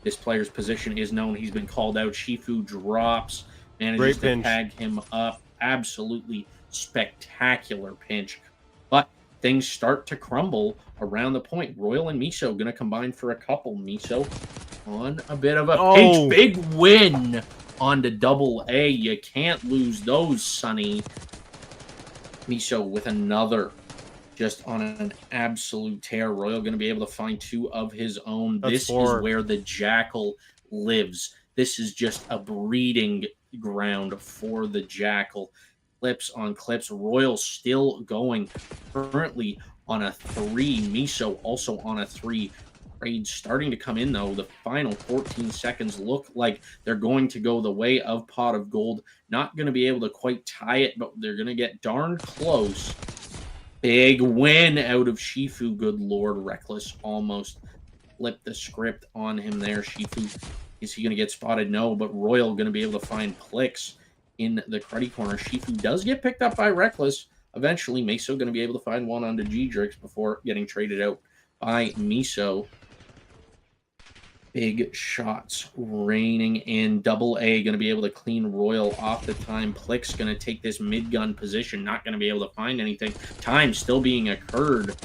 This player's position is known. He's been called out. Shifu drops. Manages to tag him up. Absolutely spectacular pinch. But things start to crumble around the point. Royal and Miso going to combine for a couple. Miso on a bit of a pinch. Big win onto Double A. You can't lose those, Sonny. Miso with another. Just on an absolute tear. Royal going to be able to find 2 of his own. This is where the Jackal lives. This is just a breeding ground for the Jackal. Clips on clips. Royal still going. Currently on a 3. Miso also on a 3. Trades starting to come in, though. The final 14 seconds look like they're going to go the way of Pot of Gold. Not going to be able to quite tie it, but they're going to get darn close. Big win out of Shifu. Good Lord. Reckless almost flipped the script on him there. Shifu, is he going to get spotted? No, but Royal going to be able to find Plix in the cruddy corner. Shifu does get picked up by Reckless. Eventually, Miso going to be able to find one onto G-Drix before getting traded out by Miso. Big shots raining in. Double A going to be able to clean Royal off the time. Plix going to take this mid-gun position. Not going to be able to find anything. Time still being accrued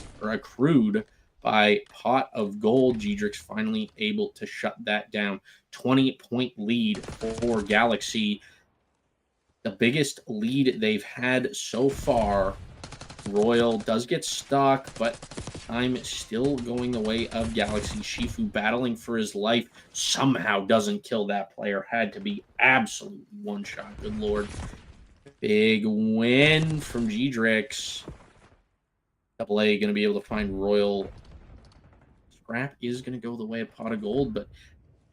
by Pot of Gold. G-Drix finally able to shut that down. 20-point lead for Galaxy. The biggest lead they've had so far. Royal does get stuck, but time still going the way of Galaxy. Shifu battling for his life. Somehow doesn't kill that player. Had to be absolute one shot. Good Lord. Big win from G-Drix. Double A going to be able to find Royal. Scrap is going to go the way of Pot of Gold, but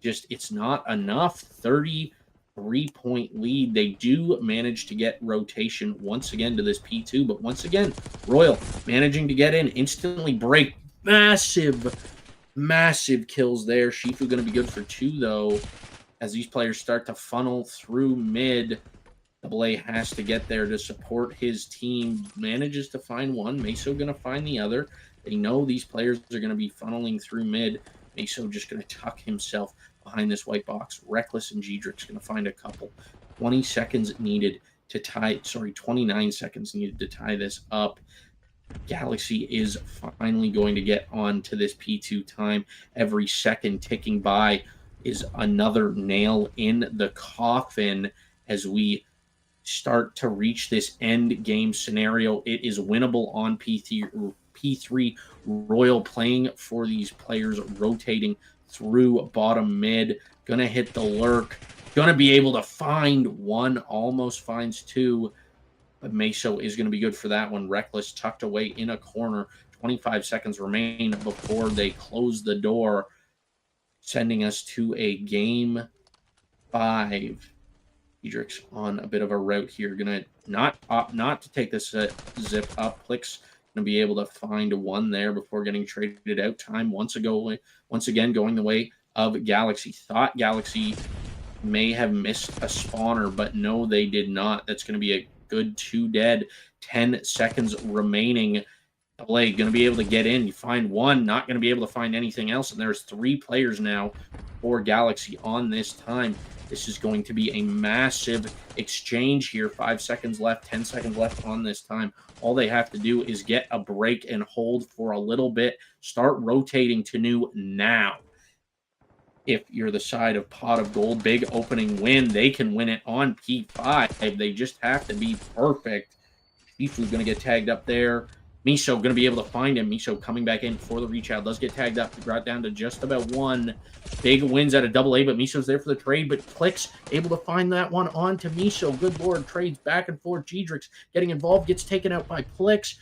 just it's not enough. 33-point lead. They do manage to get rotation once again to this P2, but once again, Royal managing to get in, instantly break. Massive kills there. Shifu going to be good for 2, though, as these players start to funnel through mid. Double A has to get there to support his team. Manages to find one. Miso going to find the other. They know these players are going to be funneling through mid. Miso just going to tuck himself behind this white box. Reckless and G-Drix going to find a couple. 20 seconds needed to tie, 29 seconds needed to tie this up. Galaxy is finally going to get on to this P2 time. Every second ticking by is another nail in the coffin as we start to reach this end game scenario. It is winnable on P3. Royal playing for these players, rotating through bottom mid. Gonna hit the lurk. Gonna be able to find one. Almost finds 2. But Miso is gonna be good for that one. Reckless tucked away in a corner. 25 seconds remain before they close the door, sending us to a game 5. G-Drix on a bit of a route here. Gonna opt not to take this zip up. Plix gonna be able to find one there before getting traded out. Time once again going the way of Galaxy. Thought Galaxy may have missed a spawner, but no, they did not. That's going to be a good 2 dead. 10 seconds remaining. Double A going to be able to get in. You find one, not going to be able to find anything else. And there's 3 players now for Galaxy on this time. This is going to be a massive exchange here. 5 seconds left, 10 seconds left on this time. All they have to do is get a break and hold for a little bit. Start rotating to new now. If you're the side of Pot of Gold, big opening win. They can win it on P5. They just have to be perfect. Shifu's going to get tagged up there. Miso going to be able to find him. Miso coming back in for the reach out. Does get tagged up. Brought down to just about one. Big wins at a double A, but Miso's there for the trade. But Clicks able to find that one on to Miso. Good lord, trades back and forth. Gdrix getting involved, gets taken out by Plix.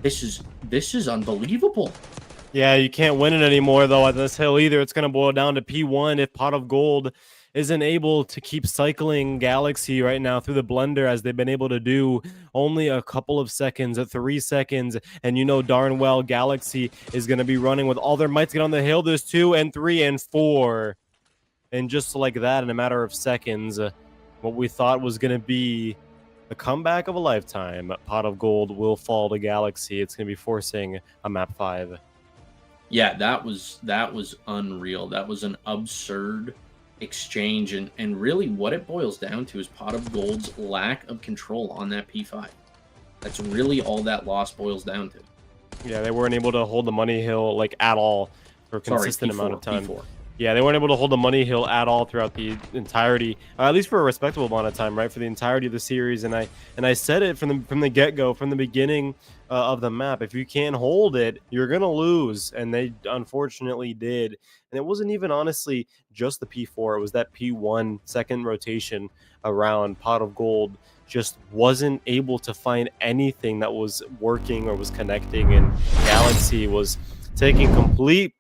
This is unbelievable. Yeah, you can't win it anymore, though, at this hill either. It's going to boil down to P1 if Pot of Gold isn't able to keep cycling Galaxy right now through the blender as they've been able to do. Only a couple of seconds, 3 seconds, and you know darn well Galaxy is going to be running with all their might to get on the hill. There's 2 and 3 and 4. And just like that, in a matter of seconds, what we thought was going to be the comeback of a lifetime, Pot of Gold will fall to Galaxy. It's going to be forcing a map 5. Yeah, that was unreal. That was an absurd exchange, and really what it boils down to is Pot of Gold's lack of control on that P5. That's really all that loss boils down to. Yeah, they weren't able to hold the money hill like at all for a consistent amount of time. P4. Yeah, they weren't able to hold the money hill at all throughout the entirety, at least for a respectable amount of time, right? For the entirety of the series, and I said it from the get-go, from the beginning of the map. If you can't hold it, you're gonna lose, and they unfortunately did. And it wasn't even honestly just the P4; it was that P1 second rotation around Pot of Gold. Just wasn't able to find anything that was working or was connecting, and Galaxy was taking complete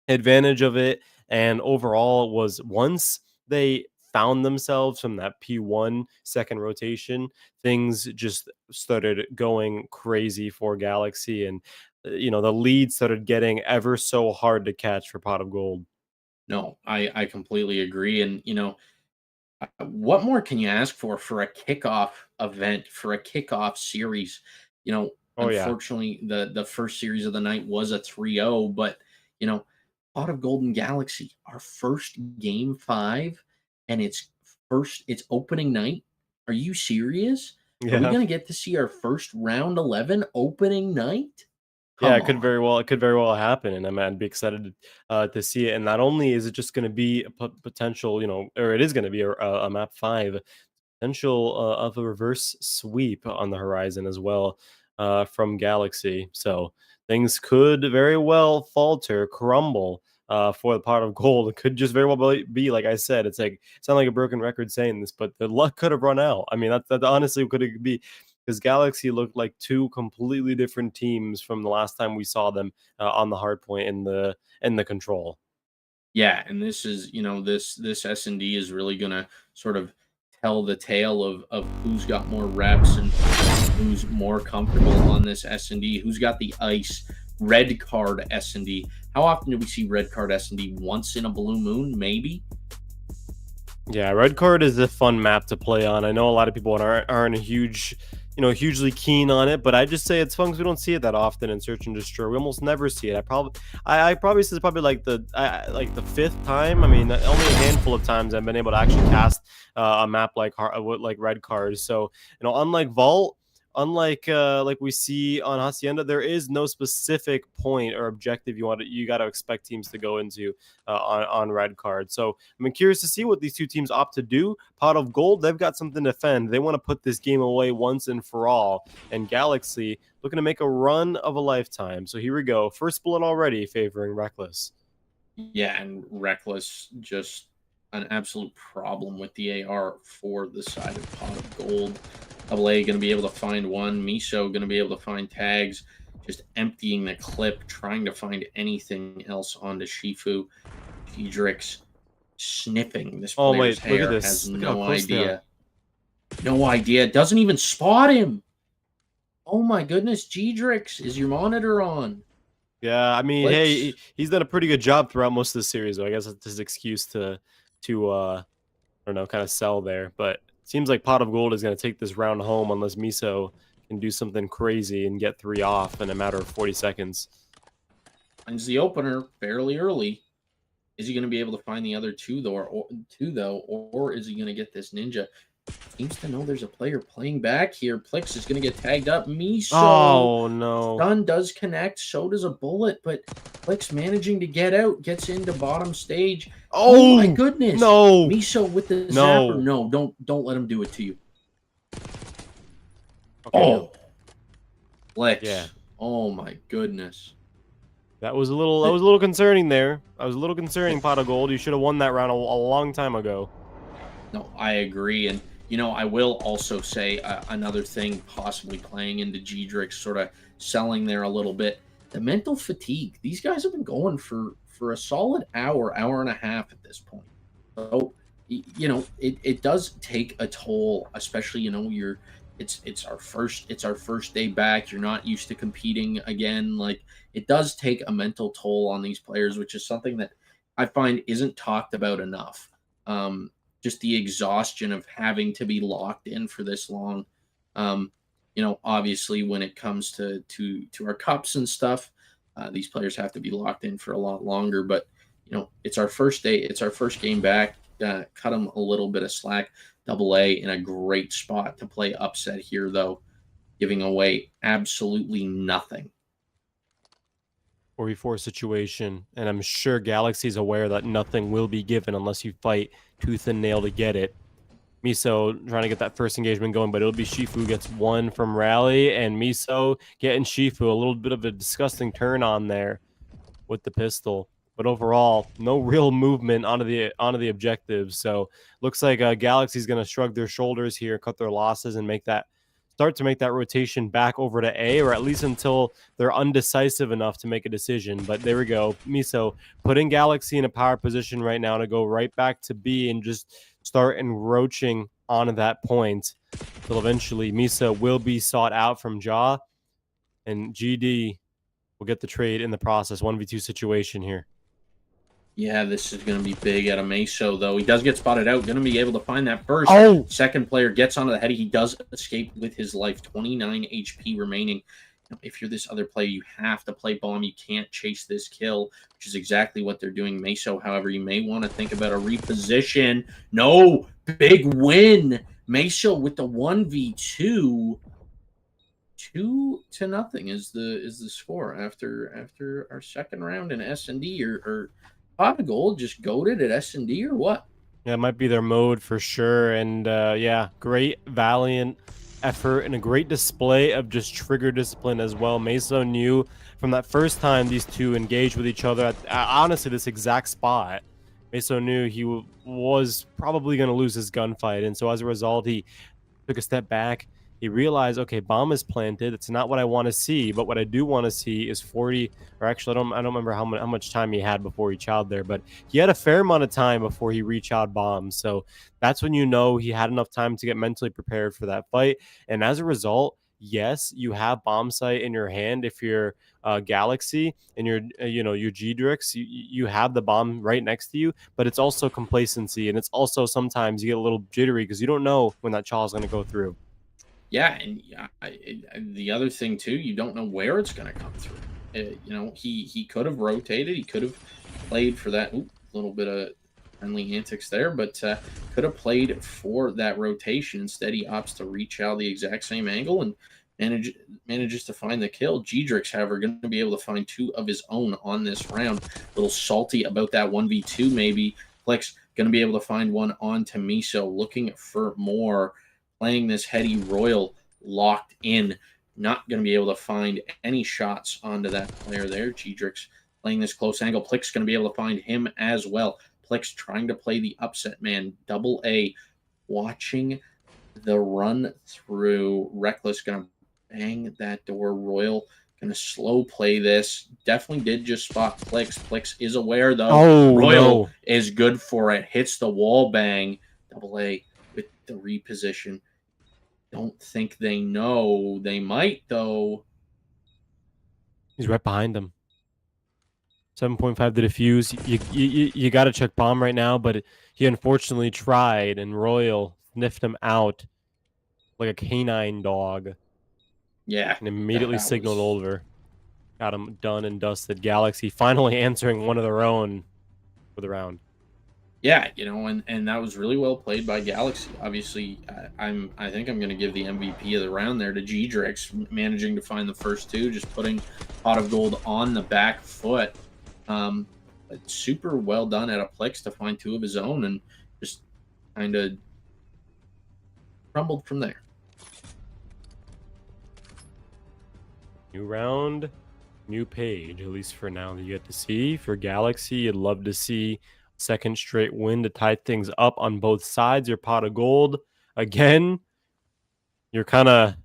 advantage of it. And overall, it was once they found themselves from that P1 second rotation, things just started going crazy for Galaxy. And, the lead started getting ever so hard to catch for Pot of Gold. No, I completely agree. And, what more can you ask for a kickoff event, for a kickoff series? Unfortunately, the first series of the night was a 3-0, but, Pot of Golden Galaxy, our first game 5, and it's opening night. Are you serious? Yeah. Are we gonna get to see our first round 11 opening night? Yeah, it could very well happen, and I'd be excited to see it. And not only is it just going to be a potential, or it is going to be a map 5 potential of a reverse sweep on the horizon as well from Galaxy. So things could very well falter, crumble for the Pot of Gold. It could just very well be like I said. It's sound like a broken record saying this, but the luck could have run out. I mean, that honestly could be, because Galaxy looked like 2 completely different teams from the last time we saw them on the hard point in the control. Yeah, and this is, this S&D is really gonna sort of tell the tale of who's got more reps and who's more comfortable on this S&D, who's got the ice red card S&D. How often do we see red card S&D? Once in a blue moon, maybe? Yeah, red card is a fun map to play on. I know a lot of people aren't hugely keen on it, but I just say it's fun because we don't see it that often in Search and Destroy. We almost never see it. I probably this is probably like the 5th time. I mean, only a handful of times I've been able to actually cast a map like red card. So unlike Vault, unlike like we see on Hacienda, there is no specific point or objective you got to expect teams to go into on red card. So I'm curious to see what these 2 teams opt to do. Pot of Gold, they've got something to defend. They want to put this game away once and for all. And Galaxy looking to make a run of a lifetime. So here we go. First split already favoring Reckless. Yeah, and Reckless just an absolute problem with the AR for the side of Pot of Gold. AA going to be able to find one. Miso going to be able to find tags. Just emptying the clip, trying to find anything else onto Shifu. Gdrix sniffing this player's hair. Look at this. Has no idea. No idea. Doesn't even spot him. Oh my goodness, Gdrix, is your monitor on? Yeah, I mean, hey, he's done a pretty good job throughout most of the series, though. I guess it's his excuse to I don't know, kind of sell there. But seems like Pot of Gold is going to take this round home unless Miso can do something crazy and get 3 off in a matter of 40 seconds. Finds the opener fairly early. Is he going to be able to find the other 2 though, or is he going to get this ninja? Seems to know there's a player playing back here. Plix is going to get tagged up. Miso. Oh, no. Stun does connect. So does a bullet, but Plix managing to get out. Gets into bottom stage. Oh my goodness. No. Miso with the zapper. No, don't let him do it to you. Okay. Oh. Flex. Yeah. Oh my goodness. That was a little concerning there. I was a little concerning, Pot of Gold. You should have won that round a long time ago. No, I agree. And, you know, I will also say another thing possibly playing into Giedrich's sort of selling there a little bit. The mental fatigue. These guys have been going for a solid hour, hour and a half at this point. So, you know, it does take a toll, especially, you know, it's our first day back. You're not used to competing again. Like, it does take a mental toll on these players, which is something that I find isn't talked about enough. Just the exhaustion of having to be locked in for this long. You know, obviously, when it comes to our cups and stuff, these players have to be locked in for a lot longer. But you know, it's our first day, it's our first game back. Cut them a little bit of slack. Double A in a great spot to play upset here, though, giving away absolutely nothing. 4v4 situation, and I'm sure Galaxy's aware that nothing will be given unless you fight tooth and nail to get it. Miso trying to get that first engagement going, but it'll be Shifu who gets one from Rally, and Miso getting Shifu. A little bit of a disgusting turn on there with the pistol. But overall, no real movement onto the objectives. So looks like Galaxy's going to shrug their shoulders here, cut their losses, and start to make that rotation back over to A, or at least until they're undecisive enough to make a decision. But there we go. Miso putting Galaxy in a power position right now to go right back to B and just start encroaching onto that point until eventually Miso will be sought out from Jaw, and GD will get the trade in the process. 1v2 situation here. Yeah, this is going to be big out of Meso, though. He does get spotted out. Going to be able to find that first. Oh! Second player gets onto the heady. He does escape with his life. 29 HP remaining. If you're this other player, you have to play bomb. You can't chase this kill, which is exactly what they're doing. Meso, however, you may want to think about a reposition. No! Big win! Meso with the 1v2. 2-0 is the score after our second round in S&D, or Pot of Gold just goated at S&D or what? Yeah, it might be their mode for sure. And yeah, great valiant effort and a great display of just trigger discipline as well. Meso knew from that first time these two engaged with each other at honestly this exact spot. Meso knew he was probably going to lose his gunfight, and so as a result, he took a step back. He realized, okay, bomb is planted. It's not what I want to see, but what I do want to see is 40, or actually, I don't remember how much time he had before he chowed there, but he had a fair amount of time before he rechowed bombs. So that's when you know he had enough time to get mentally prepared for that fight. And as a result, yes, you have bomb sight in your hand if you're Galaxy and you're your Giedrich's, you have the bomb right next to you, but it's also complacency, and it's also sometimes you get a little jittery because you don't know when that chaw is going to go through. Yeah, and the other thing too, you don't know where it's going to come through. You know, he could have rotated, he could have played for that little bit of friendly antics there, but could have played for that rotation. Instead, he opts to reach out the exact same angle and manages to find the kill. Giedrich's, however, going to be able to find two of his own on this round. A little salty about that 1v2 maybe. Flex going to be able to find one on to Miso, looking for more. Playing this heady Royal locked in. Not going to be able to find any shots onto that player there. Giedrich's playing this close angle. Plick's going to be able to find him as well. Plick's trying to play the upset man. Double A watching the run through. Reckless going to bang that door. Royal going to slow play this. Definitely did just spot Plick's. Plick's is aware, though. Oh, Royal no. is good for it. Hits the wall bang. Double A with the reposition. Don't think they know. They might, though. He's right behind him. 7.5 to defuse. You got to check bomb right now, but he unfortunately tried, and Royal sniffed him out like a canine dog. Yeah. And immediately signaled over. Got him done and dusted. Galaxy finally answering one of their own for the round. Yeah, you know, and that was really well played by Galaxy. Obviously, I think I'm going to give the MVP of the round there to Giedrich's, managing to find the first two, just putting Pot of Gold on the back foot. But super well done at a Plex to find two of his own, and just kind of crumbled from there. New round, new page, at least for now that you get to see. For Galaxy, you'd love to see second straight win to tie things up on both sides. Your pot of gold. Again, you're kind of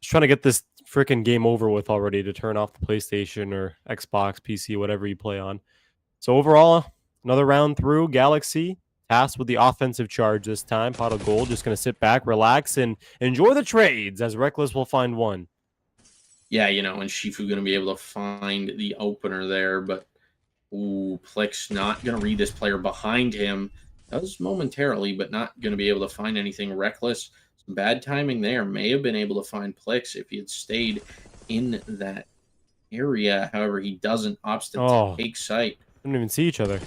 just trying to get this freaking game over with already to turn off the PlayStation or Xbox, PC, whatever you play on. So overall, another round through. Galaxy tasked with the offensive charge this time. Pot of gold, just going to sit back, relax, and enjoy the trades as Reckless will find one. Yeah, you know, and Shifu going to be able to find the opener there, but ooh, Plick's not going to read this player behind him. Does momentarily, but not going to be able to find anything. Reckless, some bad timing there. May have been able to find Plix if he had stayed in that area. However, he doesn't. Opts to take sight. Didn't even see each other.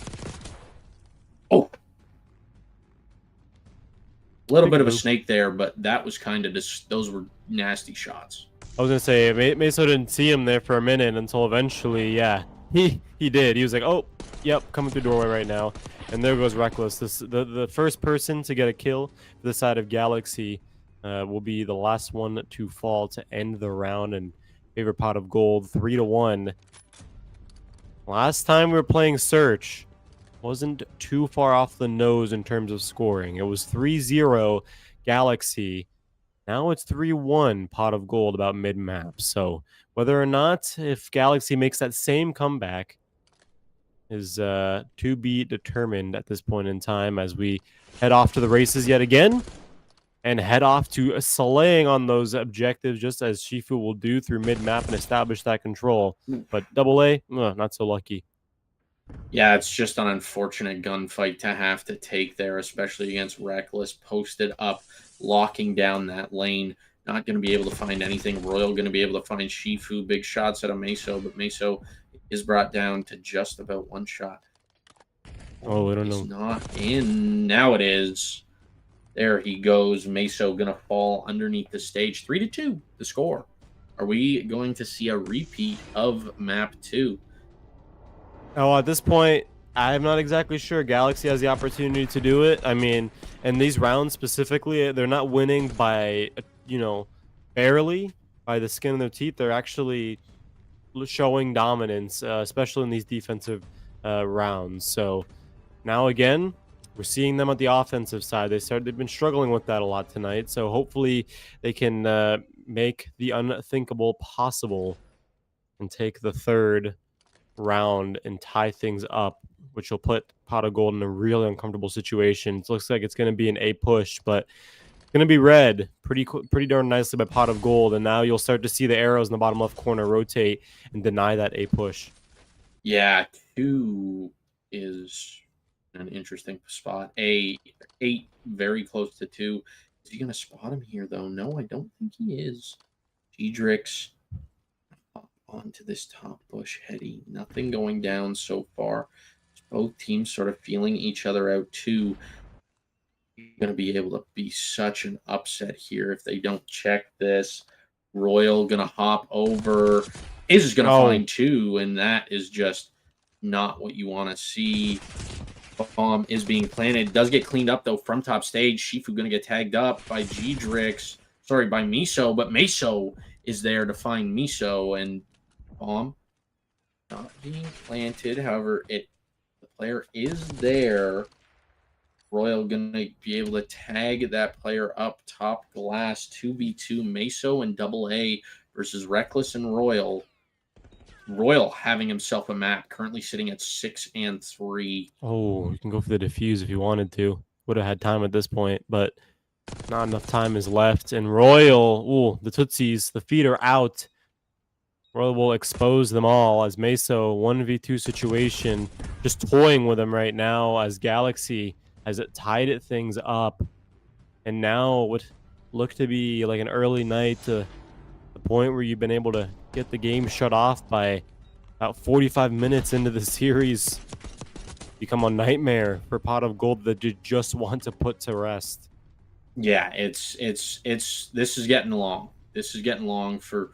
Oh. A little bit of a snake there, but that was kind of just, those were nasty shots. I was going to say, Meso didn't see him there for a minute until eventually, yeah, he did. He was like, oh, yep, coming through doorway right now. And there goes Reckless. The first person to get a kill for the side of Galaxy will be the last one to fall to end the round. And favorite pot of gold, 3-1. Last time we were playing Search, wasn't too far off the nose in terms of scoring. It was 3-0 Galaxy. Now it's 3-1 pot of gold about mid-map. So whether or not if Galaxy makes that same comeback is to be determined at this point in time as we head off to the races yet again and head off to slaying on those objectives just as Shifu will do through mid-map and establish that control. But AA, not so lucky. Yeah, it's just an unfortunate gunfight to have to take there, especially against Reckless, posted up, locking down that lane. Not going to be able to find anything. Royal going to be able to find Shifu. Big shots at a Meso, but Meso is brought down to just about one shot. Oh, I don't know. It's not in. Now it is. There he goes. Meso going to fall underneath the stage. 3-2, the score. Are we going to see a repeat of map 2? Oh, at this point, I'm not exactly sure. Galaxy has the opportunity to do it. I mean, in these rounds specifically, they're not winning by, barely by the skin of their teeth. They're actually showing dominance, especially in these defensive rounds. So now again, we're seeing them at the offensive side. They've been struggling with that a lot tonight. So hopefully they can make the unthinkable possible and take the third round and tie things up, which will put pot of gold in a really uncomfortable situation. It looks like it's going to be an A push, but it's going to be red pretty darn nicely by pot of gold. And now you'll start to see the arrows in the bottom left corner rotate and deny that A push. Yeah, 2 is an interesting spot. 8 very close to 2. Is he going to spot him here, though? No, I don't think he is. G-Drix onto this top bush heady. Nothing going down so far. Both teams sort of feeling each other out too. Going to be able to be such an upset here if they don't check this. Royal going to hop over. Is going to find 2, and that is just not what you want to see. Bomb is being planted. Does get cleaned up though from top stage. Shifu going to get tagged up by G-Drix. Sorry, by Meso, but Meso is there to find Meso, and bomb not being planted. However, the player is there. Royal gonna be able to tag that player up top glass. 2v2 Meso and AA versus Reckless and Royal. Royal having himself a map, currently sitting at 6 and 3. Oh, you can go for the defuse if you wanted to. Would have had time at this point, but not enough time is left. And Royal, the Tootsies, the feet are out. Royal will expose them all as Meso 1v2 situation, just toying with them right now as Galaxy has tied things up. And now would look to be like an early night to the point where you've been able to get the game shut off by about 45 minutes into the series. Become a nightmare for pot of gold that you just want to put to rest. Yeah, this is getting long. This is getting long for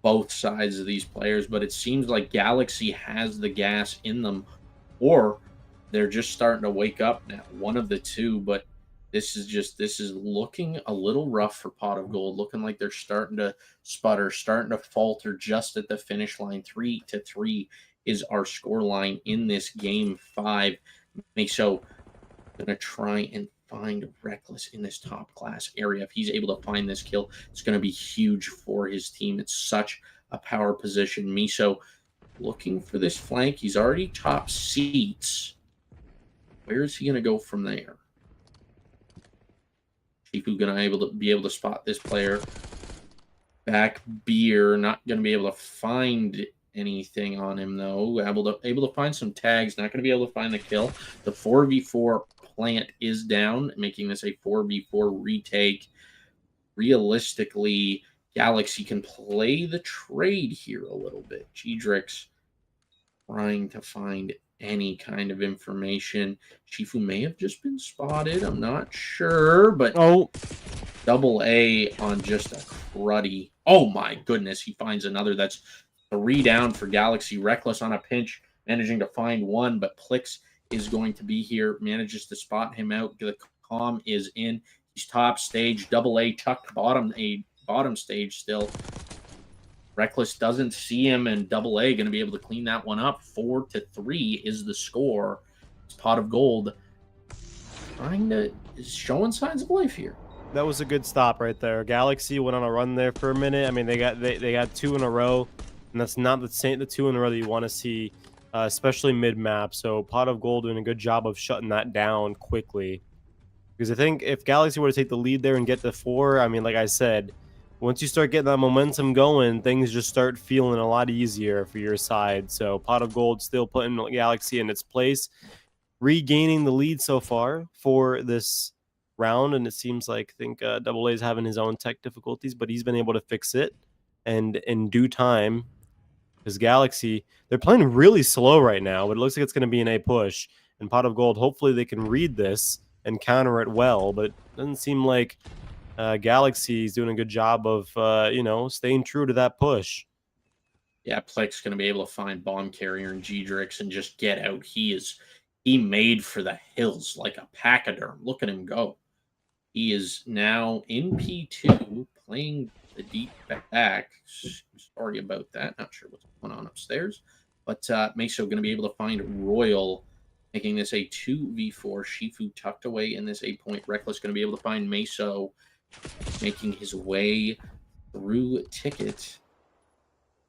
both sides of these players, but it seems like Galaxy has the gas in them, or they're just starting to wake up now. One of the two, but This is looking a little rough for Pot of Gold. Looking like they're starting to sputter, starting to falter just at the finish line. 3-3 is our score line in this game 5. So going to try and find Reckless in this top class area. If he's able to find this kill, it's going to be huge for his team. It's such a power position. Miso looking for this flank. He's already top seats. Where is he going to go from there? Shifu going to be able to spot this player. Back beer, not going to be able to find anything on him though. Able to find some tags. Not going to be able to find the kill. The 4v4 plant is down, making this a 4v4 retake. Realistically, Galaxy can play the trade here a little bit. Gdrix trying to find any kind of information. Shifu may have just been spotted. I'm not sure, but double A on just a cruddy. Oh my goodness, he finds another. That's 3 down for Galaxy. Reckless on a pinch, managing to find one, but Plix is going to be here, manages to spot him out. The comm is in. He's top stage. Double A tucked bottom stage still. Reckless doesn't see him, and Double A going to be able to clean that one up. 4-3 is the score. It's Pot of Gold is showing signs of life here. That was a good stop right there. Galaxy went on a run there for a minute. I mean, they got 2 in a row, and that's not the 2 in a row that you want to see, especially mid-map. So Pot of Gold doing a good job of shutting that down quickly. Because I think if Galaxy were to take the lead there and get the 4, I mean, like I said, once you start getting that momentum going, things just start feeling a lot easier for your side. So Pot of Gold still putting Galaxy in its place, regaining the lead so far for this round. And it seems like, I think Double A is having his own tech difficulties, but he's been able to fix it. And in due time, because Galaxy, they're playing really slow right now, but it looks like it's going to be an A push. And Pot of Gold, hopefully they can read this and counter it well, but it doesn't seem like Galaxy is doing a good job of, staying true to that push. Yeah, Plex going to be able to find Bomb Carrier and Gdrix and just get out. He made for the hills like a pachyderm. Look at him go. He is now in P2, playing the deep back. Sorry about that. Not sure what's going on upstairs. But Meso going to be able to find Royal, making this a 2v4. Shifu tucked away in this 8-point. Reckless going to be able to find Meso, making his way through Ticket.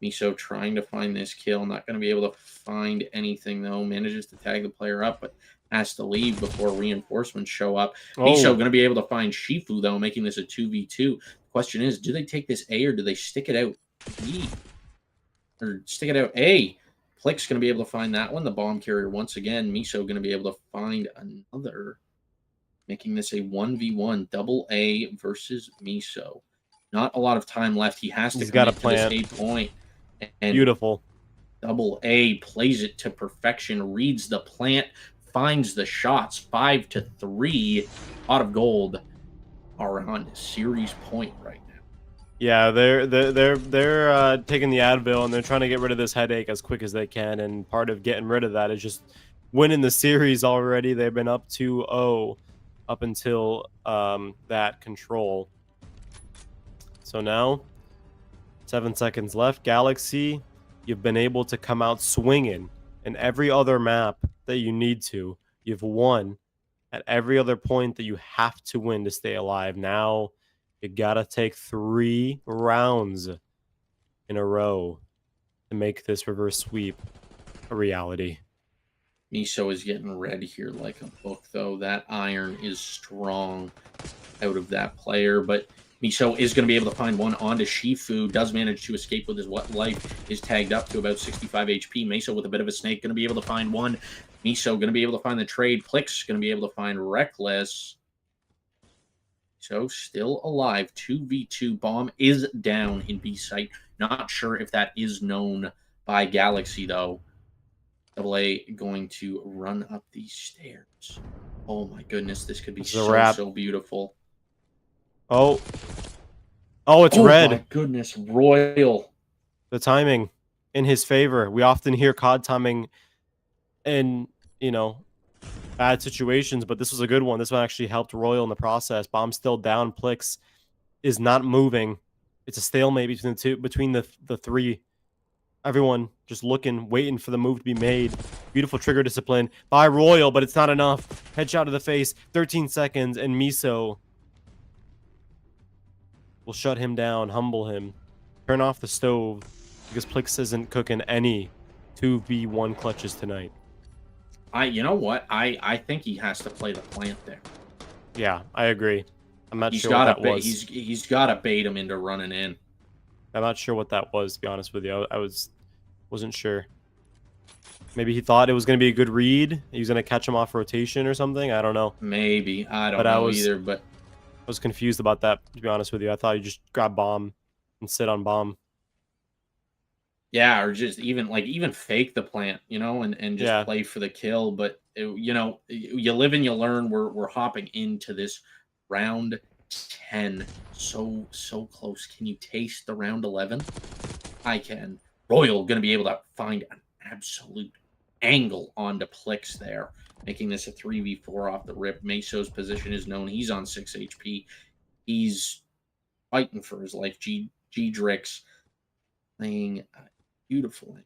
Miso trying to find this kill. Not going to be able to find anything, though. Manages to tag the player up, but has to leave before reinforcements show up. Miso going to be able to find Shifu, though, making this a 2v2. The question is, do they take this A or do they stick it out B? Or stick it out A? Plick's going to be able to find that one. The Bomb Carrier once again. Miso going to be able to find another, making this a 1v1. Double A versus Miso. Not a lot of time left. He has to commit to this 8-point. And beautiful. Double A plays it to perfection, reads the plant, finds the shots. 5-3. Pot of Gold are on series point right now. Yeah, they're taking the Advil and they're trying to get rid of this headache as quick as they can. And part of getting rid of that is just winning the series already. They've been up 2-0 up until that control. So now, 7 seconds left. Galaxy, you've been able to come out swinging in every other map that you need to. You've won at every other point that you have to win to stay alive. Now, you gotta take 3 rounds in a row to make this reverse sweep a reality. Miso is getting red here like a book, though. That iron is strong out of that player, but Miso is going to be able to find one onto Shifu. Does manage to escape with his life. Is tagged up to about 65 HP. Miso with a bit of a snake. Going to be able to find one. Miso going to be able to find the trade. Plix going to be able to find Reckless. So still alive. 2v2. Bomb is down in B site. Not sure if that is known by Galaxy, though. Double A going to run up these stairs. Oh my goodness. This could be so beautiful. Oh, it's red. Oh my goodness, Royal. The timing in his favor. We often hear COD timing, and bad situations, but this was a good one. This one actually helped Royal in the process. Bomb still down. Plix is not moving. It's a stalemate between the three. Everyone just looking, waiting for the move to be made. Beautiful trigger discipline by Royal, but it's not enough. Headshot to the face. 13 seconds, and Miso will shut him down, humble him, turn off the stove, because Plix isn't cooking any 2v1 clutches tonight. You know what? I think he has to play the plant there. Yeah, I agree. I'm not He's sure what got that to was. he's got to bait him into running in. I'm not sure what that was, to be honest with you. I wasn't sure. Maybe he thought it was going to be a good read. He was going to catch him off rotation or something. I don't know. Maybe. I don't know either, but I was confused about that, to be honest with you. I thought you just grab bomb and sit on bomb. yeah, or just even fake the plant, and just play for the kill. But you live and you learn. We're hopping into this round 10. So close. Can you taste the round 11? I can. Royal gonna be able to find an absolute angle onto Plix there, making this a 3v4 off the rip. Meso's position is known. He's on 6 HP. He's fighting for his life. G-Drix playing beautiful.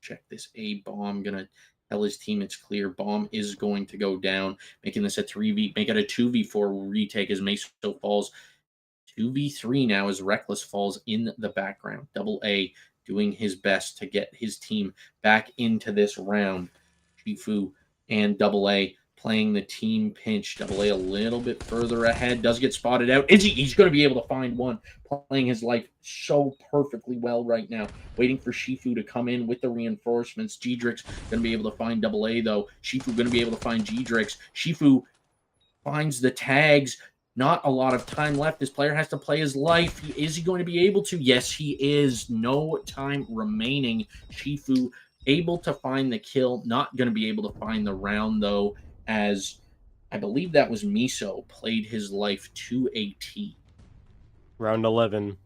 Check this. A bomb gonna tell his team it's clear. Bomb is going to go down, making this a 3v. Make it a 2v4 retake as Meso falls. 2v3 now as Reckless falls in the background. Double A doing his best to get his team back into this round. Shifu and Double A playing the team pinch. Double A a little bit further ahead. Does get spotted out. He's going to be able to find one. Playing his life so perfectly well right now. Waiting for Shifu to come in with the reinforcements. G-Drix going to be able to find Double A though. Shifu going to be able to find G-Drix. Shifu finds the tags. Not a lot of time left. This player has to play his life. Is he going to be able to? Yes, he is. No time remaining. Shifu able to find the kill. Not going to be able to find the round, though, as I believe that was Miso played his life to a T. Round 11.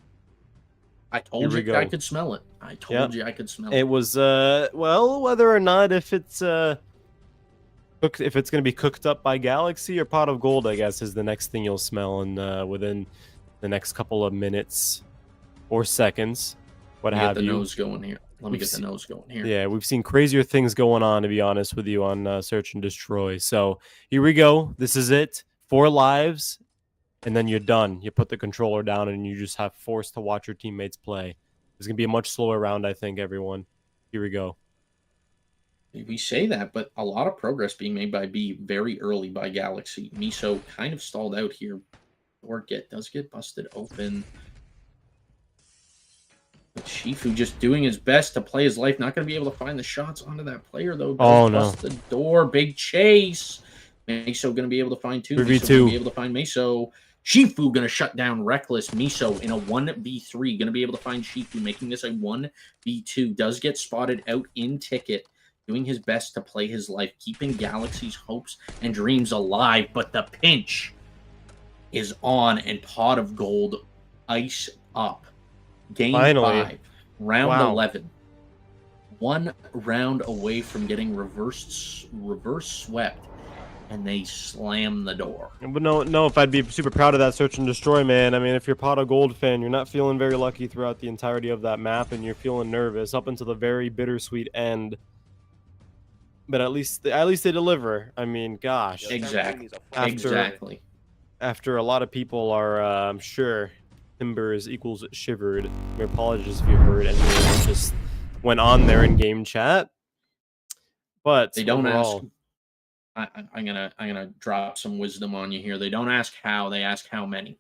I told you I could smell it. I told you I could smell it. It was, well, whether or not if it's going to be cooked up by Galaxy or Pot of Gold, I guess, is the next thing you'll smell within the next couple of minutes or seconds. What have you? Nose going here. Let me get the nose going here. Yeah, we've seen crazier things going on, to be honest with you, on Search and Destroy. So here we go. This is it. 4 lives, and then you're done. You put the controller down, and you just have forced to watch your teammates play. It's going to be a much slower round, I think, everyone. Here we go. We say that, but a lot of progress being made by B very early by Galaxy. Miso kind of stalled out here. Or does get busted open. But Shifu just doing his best to play his life. Not going to be able to find the shots onto that player, though. Bust the door. Big chase. Miso going to be able to find 2. Miso going to be able to find Miso. Shifu going to shut down Reckless. Miso in a 1v3. Going to be able to find Shifu, making this a 1v2. Does get spotted out in ticket. Doing his best to play his life, keeping Galaxy's hopes and dreams alive, but the pinch is on, and Pot of Gold ice up. Game 5, round 11. 1 round away from getting reverse swept, and they slam the door. But no, if I'd be super proud of that Search and Destroy, man. I mean, if you're a Pot of Gold fan, you're not feeling very lucky throughout the entirety of that map, and you're feeling nervous up until the very bittersweet end. But at least they deliver. I mean, gosh. Exactly. After a lot of people are, I'm sure, timbers equals shivered. My apologies if you heard anything that just went on there in game chat. But they don't ask. I'm gonna drop some wisdom on you here. They don't ask how. They ask how many.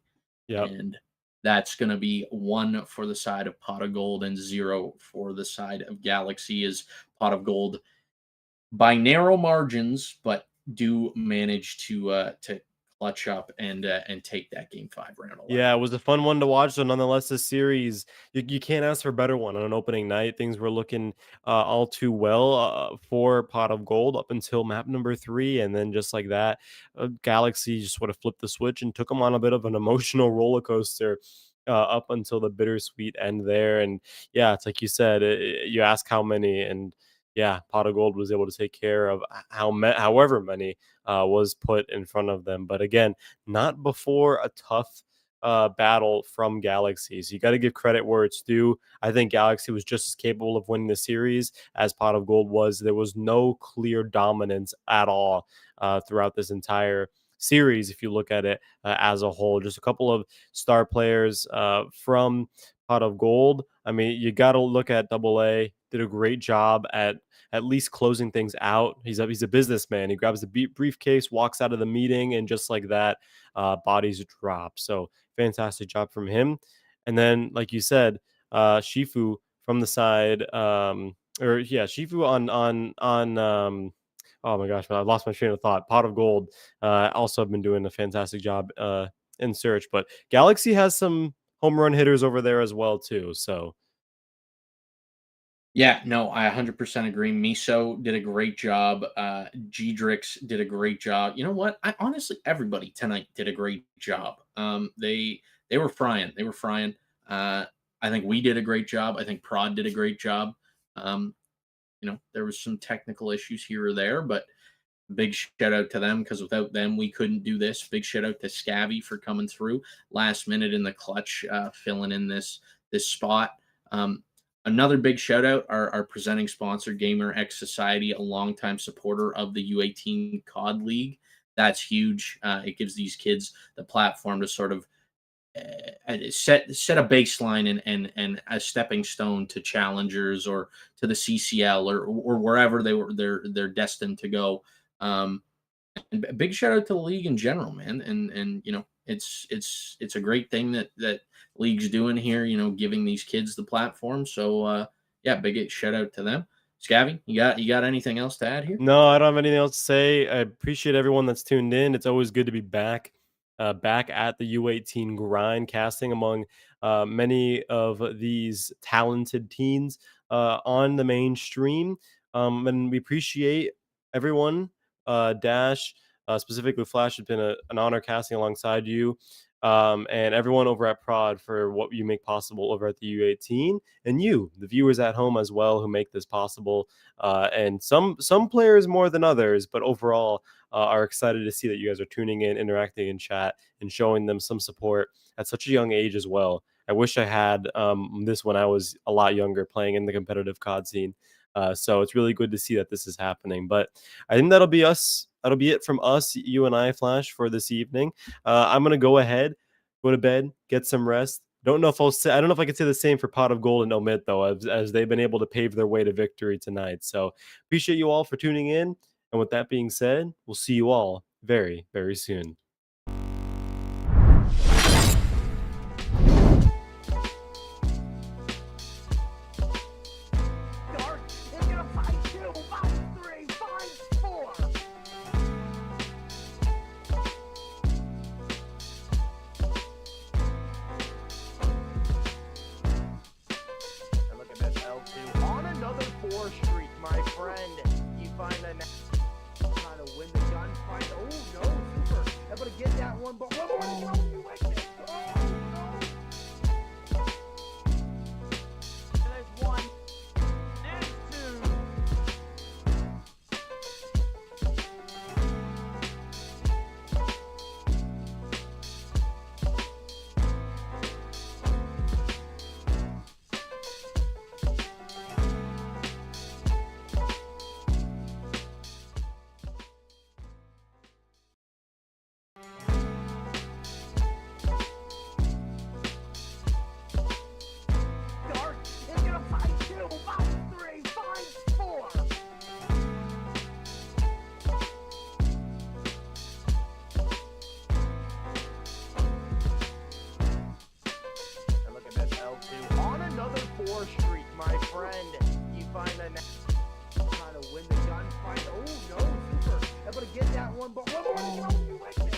Yeah. And that's gonna be 1 for the side of Pot of Gold and 0 for the side of Galaxy. Is Pot of Gold by narrow margins, but do manage to clutch up and take that game 5 round 11. Yeah, it was a fun one to watch. So nonetheless, this series, you can't ask for a better one on an opening night. Things were looking all too well for Pot of Gold up until map number 3, and then just like that, Galaxy just would have flipped the switch and took them on a bit of an emotional roller coaster. Up until the bittersweet end there. And yeah, it's like you said, you ask how many, and yeah, Pot of Gold was able to take care of however many was put in front of them. But again, not before a tough battle from Galaxy. So you got to give credit where it's due. I think Galaxy was just as capable of winning the series as Pot of Gold was. There was no clear dominance at all throughout this entire series. If you look at it as a whole, just a couple of star players from Pot of Gold. I mean, you got to look at Double A. Did a great job at least closing things out. He's a businessman. He grabs the briefcase, walks out of the meeting, and just like that, bodies drop. So fantastic job from him. And then, like you said, Shifu from the side, Shifu on. Oh my gosh, I lost my train of thought. Pot of Gold also have been doing a fantastic job in search, but Galaxy has some home run hitters over there as well too. So Yeah, no, I 100% agree. Miso did a great job. Gedrix did a great job. You know what? I honestly, everybody tonight did a great job. They were frying. They were frying. I think we did a great job. I think Prod did a great job. There was some technical issues here or there, but big shout out to them because without them we couldn't do this. Big shout out to Scabby for coming through last minute in the clutch, filling in this spot. Another big shout out, our presenting sponsor, Gamer X Society, a longtime supporter of the U18 COD League. That's huge. It gives these kids the platform to sort of set a baseline and a stepping stone to challengers or to the CCL or wherever they're destined to go. And a big shout out to the league in general, man. And it's a great thing that league's doing here, giving these kids the platform. So yeah, big shout out to them. Scabby, you got anything else to add here? no, I don't have anything else to say. I appreciate everyone that's tuned in. It's always good to be back at the U18 grind, casting among many of these talented teens on the mainstream. And we appreciate everyone. Dash, specifically Flash, has been an honor casting alongside you. And everyone over at Prod for what you make possible over at the U18, and you, the viewers at home as well, who make this possible. And some players more than others, but overall are excited to see that you guys are tuning in, interacting in chat, and showing them some support at such a young age as well. I wish I had this when I was a lot younger, playing in the competitive COD scene. So it's really good to see that this is happening. But I think that'll be us. That'll be it from us, you and I, Flash, for this evening. I'm gonna go ahead, go to bed, get some rest. I don't know if I can say the same for Pot of Gold and OMiT though, as they've been able to pave their way to victory tonight. So appreciate you all for tuning in. And with that being said, we'll see you all very, very soon. Dark is gonna fight 2, 5, 3, 5, 4. And look at this L2 on another 4 streak, my friend. You find a trying to win the gunfight. Oh no, Super able to get that one, but what no, you win it. Oh no. There's 1 and 2. Dark is gonna fight 2, 5, 3, 5, 4. And look at this L2 on another 4 streak, my friend. You find a trying to win the gunfight. Oh no, Super able to get that one, but what no, you win it.